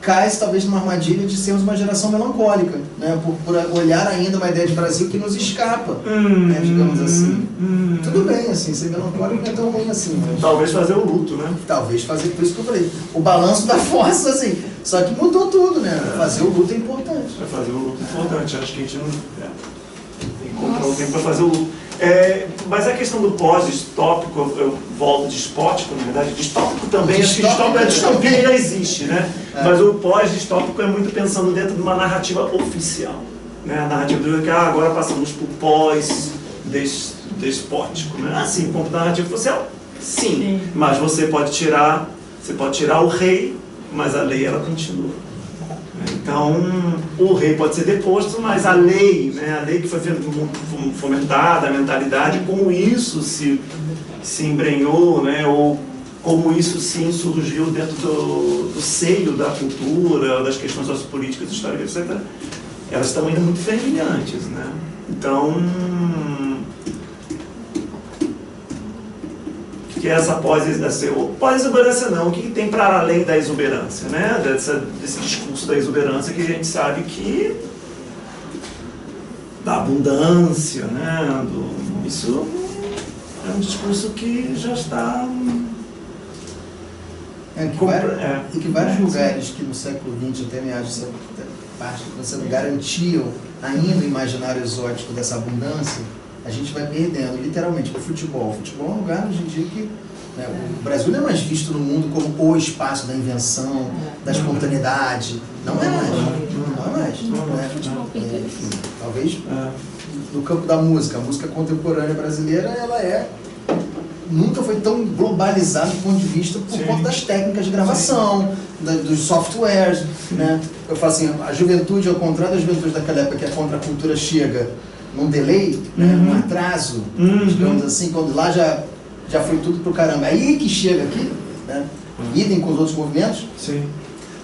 Speaker 3: cai talvez numa armadilha de sermos uma geração melancólica, né? Por olhar ainda uma ideia de Brasil que nos escapa, né? Digamos assim. Tudo bem, assim, ser melancólico não é tão ruim assim. Mas...
Speaker 2: Talvez fazer o luto, né?
Speaker 3: Talvez fazer, por isso que eu falei, o balanço da força, assim. Só que mudou tudo, né? Fazer o luto é importante.
Speaker 2: Fazer o luto é importante, acho que a gente não... encontrar o tempo para fazer o luto. Mas a questão do pós-distópico, eu volto distópico, na verdade, distópico também, acho que a distopia já existe, né? Mas o pós-distópico é muito pensando dentro de uma narrativa oficial, né? A narrativa do que agora passamos por pós-despótico, né? Assim, como narrativa oficial, sim, mas você pode tirar o rei, mas a lei ela continua. Então, o rei pode ser deposto, mas a lei, né, a lei que foi fomentada, a mentalidade, como isso se embrenhou, né, ou como isso se insurgiu dentro do seio da cultura, das questões sociopolíticas, históricas, etc., elas estão ainda muito fervilhantes, né? Então, que é essa pós-exuberância não, o que tem para além da exuberância, né? Desse discurso da exuberância que a gente sabe que da abundância, né? Isso é um discurso que já está...
Speaker 3: E que vários lugares que no século XX, até meados do século XX, garantiam ainda o imaginário exótico dessa abundância, a gente vai perdendo, literalmente, o futebol. O futebol é um lugar, hoje em dia, que né, o Brasil não é mais visto no mundo como o espaço da invenção, da espontaneidade. Não é mais. Não é mais. Enfim, talvez no campo da música, a música contemporânea brasileira, ela nunca foi tão globalizada do ponto de vista por conta das técnicas de gravação, dos softwares, né? Eu falo assim, a juventude, ao contrário da juventude daquela época que a contracultura chega num delay, né, um atraso, digamos assim, quando lá já foi tudo pro caramba. Aí que chega aqui, né, idem com os outros movimentos.
Speaker 2: Sim.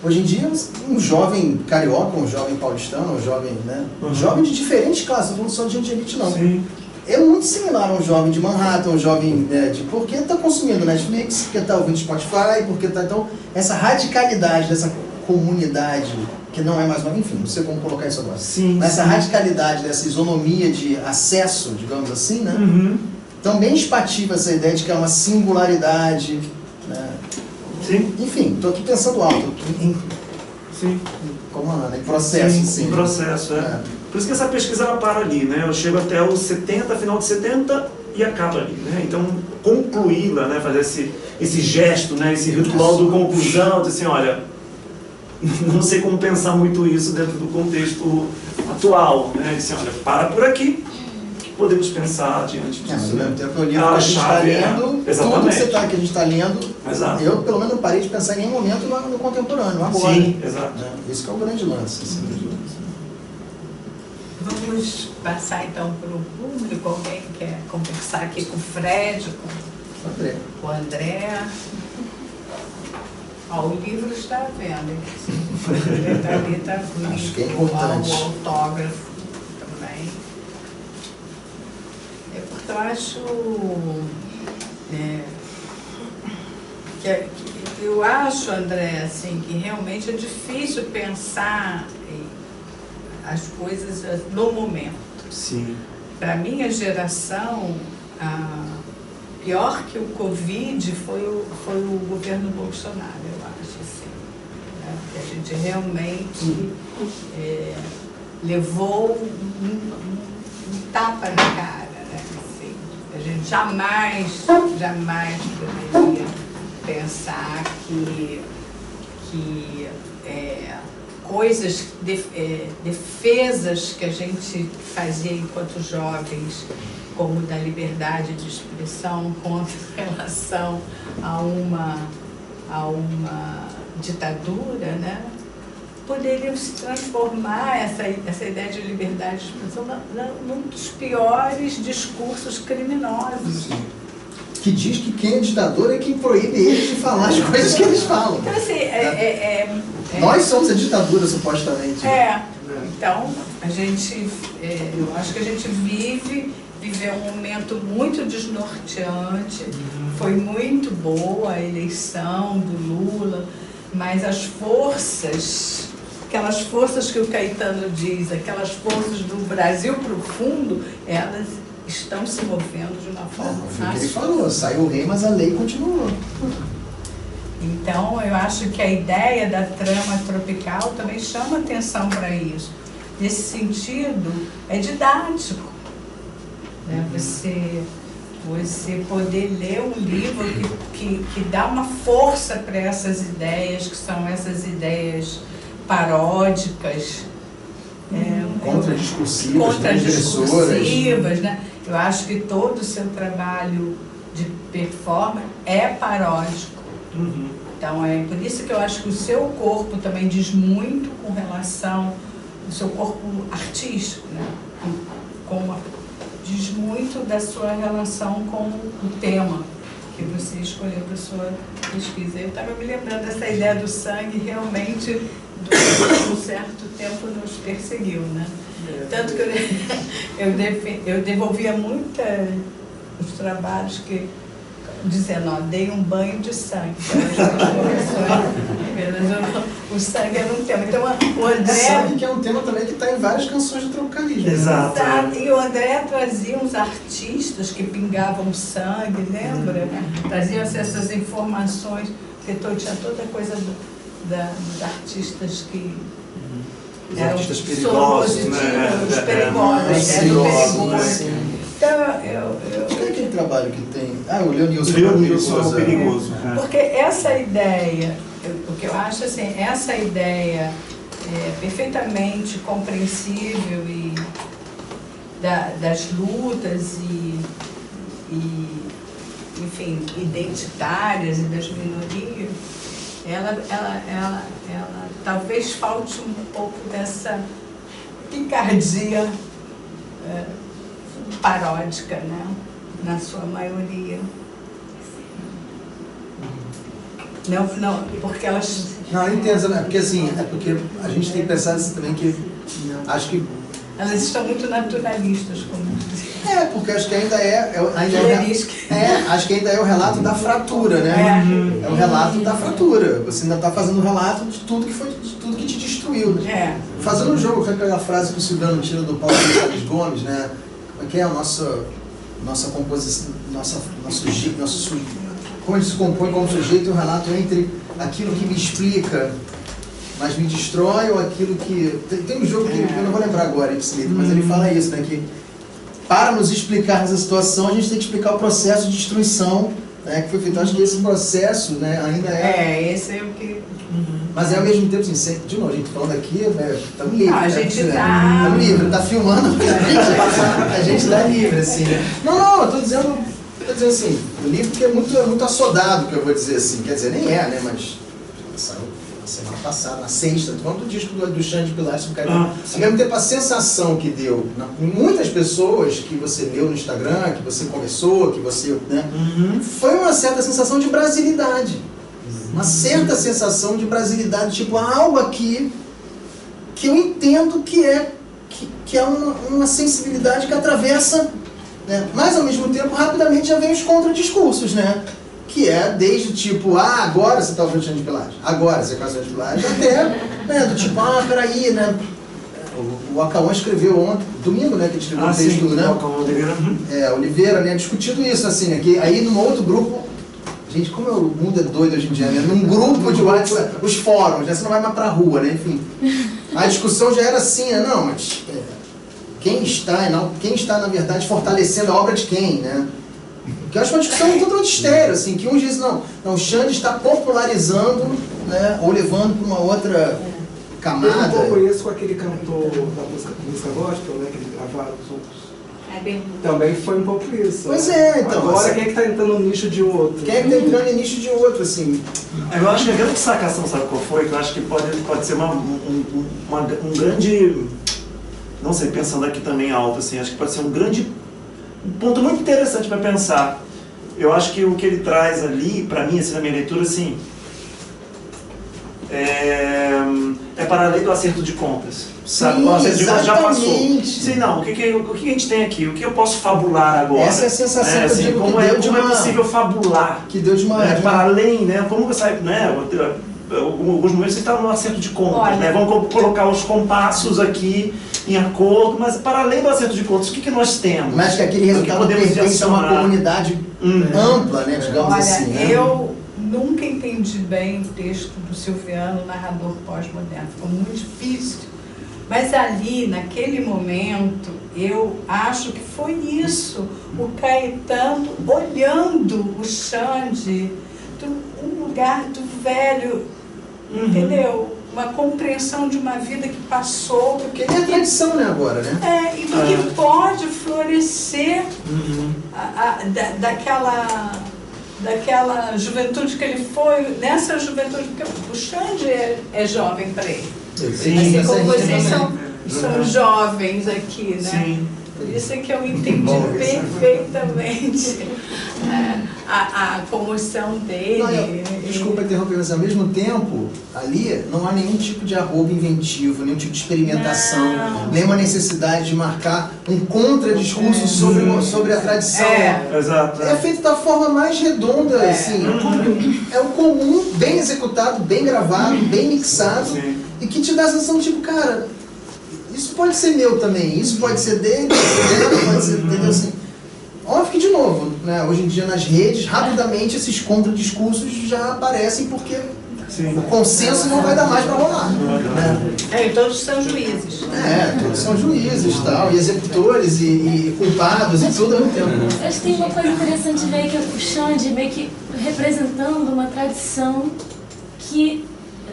Speaker 3: Hoje em dia, um jovem carioca, um jovem paulistano, um jovem, né, um jovem de diferentes classes, não só de gente de elite, não.
Speaker 2: Sim.
Speaker 3: É muito similar a um jovem de Manhattan, um jovem porque está consumindo Netflix, porque está ouvindo Spotify, porque está... Então, essa radicalidade dessa comunidade, que não é mais uma... Enfim, não sei como colocar isso agora. Mas essa radicalidade dessa isonomia de acesso, digamos assim, né? Também espativa essa ideia de que é uma singularidade, né?
Speaker 2: Sim.
Speaker 3: Enfim, estou aqui pensando alto, em processo.
Speaker 2: Sim, em processo, Por isso que essa pesquisa ela para ali, né? Eu chego até os 70, final de 70 e acaba ali, né? Então, concluí-la, né? Fazer esse gesto, né? Esse ritual do conclusão, de assim, olha, não sei como pensar muito isso dentro do contexto atual, né? Assim, olha, para por aqui, que podemos pensar diante disso.
Speaker 3: Mas ao mesmo tempo, o livro que a gente está lendo, tudo que a gente está lendo, eu pelo menos não parei de pensar em nenhum momento no contemporâneo, agora.
Speaker 2: Sim, exato.
Speaker 3: Isso que é o grande lance.
Speaker 1: Vamos passar então para o público. Alguém quer conversar aqui com o Fred, com o André? O livro está à venda. Está
Speaker 3: acho que é importante.
Speaker 1: O autógrafo também. Porque eu acho eu acho, André, assim, que realmente é difícil pensar as coisas no momento.
Speaker 2: Sim.
Speaker 1: Para a minha geração, pior que o Covid foi o governo Bolsonaro, eu acho, assim. Né? Que a gente realmente levou um tapa na cara, né? Assim, a gente jamais poderia pensar que coisas, defesas que a gente fazia enquanto jovens, como da liberdade de expressão contra relação a uma ditadura, né? Poderiam se transformar essa ideia de liberdade de expressão num dos piores discursos criminosos.
Speaker 4: Sim. Que diz que quem é ditador é quem proíbe eles de falar as coisas que eles falam.
Speaker 1: Então, assim,
Speaker 4: nós somos a ditadura, supostamente.
Speaker 1: Então, eu acho que a gente viveu um momento muito desnorteante. Foi muito boa a eleição do Lula, mas as forças, aquelas forças que o Caetano diz, aquelas forças do Brasil profundo, elas estão se movendo de uma forma
Speaker 4: Foi o que ele falou, saiu o rei, mas a lei continuou.
Speaker 1: Então, eu acho que a ideia da trama tropical também chama atenção para isso. Nesse sentido, é didático, né? Você poder ler um livro que dá uma força para essas ideias, que são essas ideias paródicas,
Speaker 4: contradiscursivas,
Speaker 1: né? Eu acho que todo o seu trabalho de performance é paródico. Então, é por isso que eu acho que o seu corpo também diz muito com relação ao seu corpo artístico, né? Diz muito da sua relação com o tema que você escolheu para a sua pesquisa. Eu estava me lembrando dessa ideia do sangue, realmente, por um certo tempo nos perseguiu, né? Tanto que eu devolvia muito os trabalhos dizendo, dei um banho de sangue. O sangue era um tema. Então, o André...
Speaker 4: Sangue que é um tema também que está em várias canções do tropicalismo.
Speaker 2: Exato.
Speaker 1: E o André trazia uns artistas que pingavam sangue, lembra? Traziam essas informações, porque tinha toda a coisa dos artistas que...
Speaker 2: Os artistas perigosos, né?
Speaker 1: Os perigosos, Então,
Speaker 4: Qual é aquele trabalho que tem? O Leonilson
Speaker 2: é o perigoso.
Speaker 1: Porque essa ideia, o que eu acho assim, essa ideia perfeitamente compreensível e das lutas e, enfim, identitárias e das minorias, ela talvez falte um pouco dessa picardia paródica, né? Na sua maioria. Não, porque elas...
Speaker 4: Não, eu entendo, né? Porque assim, porque a gente tem que pensar assim também que acho que...
Speaker 1: Elas estão muito naturalistas, como dizia.
Speaker 4: Porque acho que acho que ainda é o relato da fratura, né? É o relato da fratura. Você ainda está fazendo o relato de tudo que te destruiu, né? Fazendo um jogo com aquela frase que o Silvano tira do Paulo Gonçalves Gomes, né? Que é a nossa composição, como ele se compõe como sujeito e um relato entre aquilo que me explica, mas me destrói, ou aquilo que... Tem um jogo que eu não vou lembrar agora, mas ele fala isso, né? Que para nos explicar essa situação, a gente tem que explicar o processo de destruição, né, que foi feito. Acho que esse processo, né, ainda
Speaker 1: esse é o que...
Speaker 4: Mas ao mesmo tempo, assim, de novo, a gente falando aqui, né, estamos livres.
Speaker 1: A gente
Speaker 4: estamos livres, está filmando, a gente está livre, assim, né? Não, eu estou dizendo assim, o livro que é muito assodado, que eu vou dizer assim, quer dizer, nem né, mas saiu na semana passada, na sexta, quando o disco do Xande Pilar sobre Caetano. Ao mesmo tempo, a sensação que deu em muitas pessoas que você leu no Instagram, que você conversou, que você, né, foi uma certa sensação de brasilidade. Uma certa sensação de brasilidade, tipo, algo aqui que eu entendo que é uma sensibilidade que atravessa, né? Mas ao mesmo tempo, rapidamente já vem os contradiscursos, né? Que é desde tipo, agora você está ouvindo Xande Pilar, agora você está ouvindo Xande Pilar, até, né, do tipo, peraí, né? O Acauã escreveu ontem, domingo, né, que ele escreveu um texto, né?
Speaker 2: O Acauã
Speaker 4: Oliveira, né, discutindo isso, assim, né? Que aí num outro grupo. Gente, como o mundo é doido hoje em dia, né? Num grupo de WhatsApp, os fóruns, né? Você não vai mais pra rua, né? Enfim. A discussão já era assim, né? Não, mas quem está, na verdade, fortalecendo a obra de quem, né? Que eu acho uma discussão totalmente estéril, assim, que uns dizem, não, o Xande está popularizando, né? Ou levando para uma outra camada.
Speaker 5: Eu conheço com aquele cantor da música gospel, né, que eles gravaram juntos. Também foi um pouco isso.
Speaker 4: Pois é, então.
Speaker 5: Agora quem é que tá entrando no nicho de outro?
Speaker 4: Quem é que tá entrando no nicho de outro, assim?
Speaker 2: Eu acho que a grande sacação, sabe qual foi? Que eu acho que pode ser um grande... Não sei, pensando aqui também alto, assim, acho que pode ser um ponto muito interessante para pensar. Eu acho que o que ele traz ali, para mim, assim, na minha leitura, assim, é para além do acerto de contas. Sabe? O acerto de contas já passou. Sim, não, o que a gente tem aqui? O que eu posso fabular agora?
Speaker 4: Essa é a sensação que eu digo
Speaker 2: como
Speaker 4: que deu
Speaker 2: como é possível fabular?
Speaker 4: Que deu de uma...
Speaker 2: para além, né? Como você sabe, né? Alguns momentos você está no acerto de contas, né? Vamos colocar os compassos aqui em acordo, mas para além do acerto de contas, o que nós temos?
Speaker 4: Mas que aquele resultado pertence a uma comunidade ampla, né? Digamos assim. Né?
Speaker 1: Eu nunca entendi bem o texto do Silviano, narrador pós-moderno. Ficou muito difícil. Mas ali, naquele momento, eu acho que foi isso. O Caetano olhando o Xande, um lugar do velho, entendeu? Uma compreensão de uma vida que passou.
Speaker 4: Porque ele é a tradição, né, agora, né?
Speaker 1: E do que pode florescer daquela juventude que ele foi, nessa juventude, porque o Xande é jovem para ele.
Speaker 2: Sim,
Speaker 1: assim como vocês são jovens aqui, né?
Speaker 2: Sim.
Speaker 1: Por isso é que eu entendi perfeitamente a comoção dele.
Speaker 4: Desculpa interromper, mas ao mesmo tempo, ali não há nenhum tipo de arrobo inventivo, nenhum tipo de experimentação, nenhuma necessidade de marcar um contradiscurso sobre a tradição.
Speaker 2: Exato.
Speaker 4: É feito da forma mais redonda, assim. É o comum, bem executado, bem gravado, bem mixado, e que te dá a sensação, tipo, cara, isso pode ser meu também, isso pode ser dele, dela, pode ser, entendeu? Assim, óbvio que, de novo, né, hoje em dia nas redes, rapidamente esses contradiscursos já aparecem porque o consenso não vai dar mais para rolar. Né?
Speaker 1: E todos são juízes.
Speaker 4: Todos são juízes tal, e executores, e culpados, e tudo ao mesmo tempo.
Speaker 6: Acho que tem uma coisa interessante ver que o Xande meio que representando uma tradição que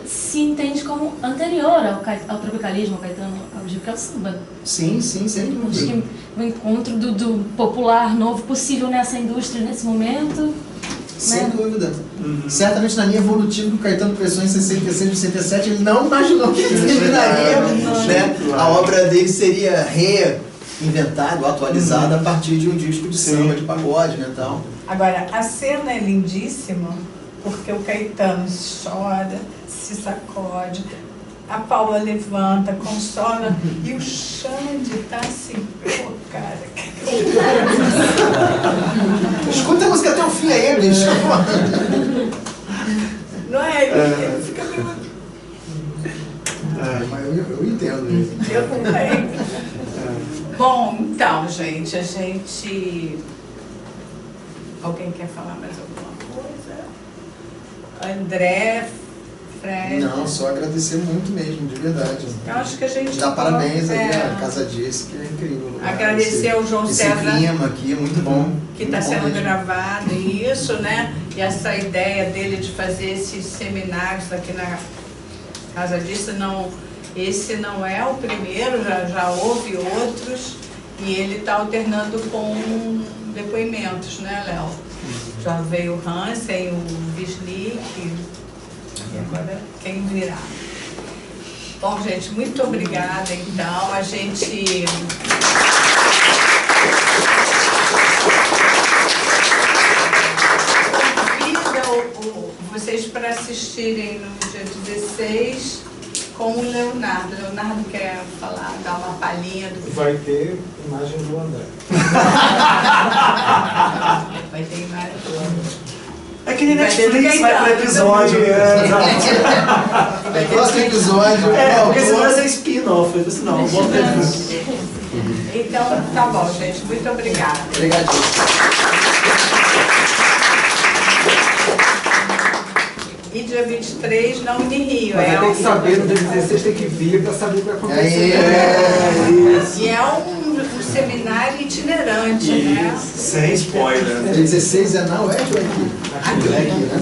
Speaker 6: se entende como anterior ao tropicalismo, ao Caetano, ao Gil, que é o samba.
Speaker 4: Sim, sem dúvida.
Speaker 6: Acho que o encontro do popular novo possível nessa indústria, nesse momento.
Speaker 4: Sem dúvida. Certamente na linha evolutiva que o Caetano pensou em 66, 67, ele não imaginou que ele terminaria, né? A obra dele seria reinventada, atualizada a partir de um disco de samba, de pagode, né, tal.
Speaker 1: Agora, a cena é lindíssima, porque o Caetano chora, se sacode, a Paula levanta, consola, e o Xande tá assim, pô, cara.
Speaker 4: Escuta a música até o fim aí, bicho.
Speaker 1: Não é? Ele fica meio...
Speaker 4: Mas eu entendo isso.
Speaker 1: Eu também. Bom, então, gente, alguém quer falar mais alguma coisa? André, Fred?
Speaker 4: Não, só agradecer muito mesmo, de verdade.
Speaker 1: Eu acho que a gente...
Speaker 4: Dá parabéns aí à Casa Disso, que é incrível.
Speaker 1: Agradecer ao João César.
Speaker 4: Esse clima aqui é muito bom.
Speaker 1: Que está sendo gravado, e isso, né? E essa ideia dele de fazer esses seminários aqui na Casa Disso, esse não é o primeiro, já houve outros, e ele está alternando com depoimentos, né, Léo? Já veio o Hansen, o Bislik, e agora quem virá. Bom, gente, muito obrigada, então. A gente... convida vocês para assistirem no dia 16 com o Leonardo. O Leonardo quer falar, dar uma palhinha do...
Speaker 5: Vai ter imagem do André.
Speaker 1: Vai ter imagem do André.
Speaker 2: É que nem Netflix vai pro episódio.
Speaker 4: Próximo episódio.
Speaker 2: Porque senão vai ser spin-off. Eu disse, não, vou ter.
Speaker 1: Então, tá bom, gente. Muito obrigada.
Speaker 4: Obrigadinho.
Speaker 1: E dia 23, não me rio.
Speaker 5: Mas tem que saber, no dia 16 tem que vir para saber o que vai acontecer.
Speaker 1: E é um seminário itinerante, né?
Speaker 2: Sem spoiler.
Speaker 4: Dia 16 é na UERJ ou é aqui?
Speaker 1: Aqui.
Speaker 4: É aqui, né?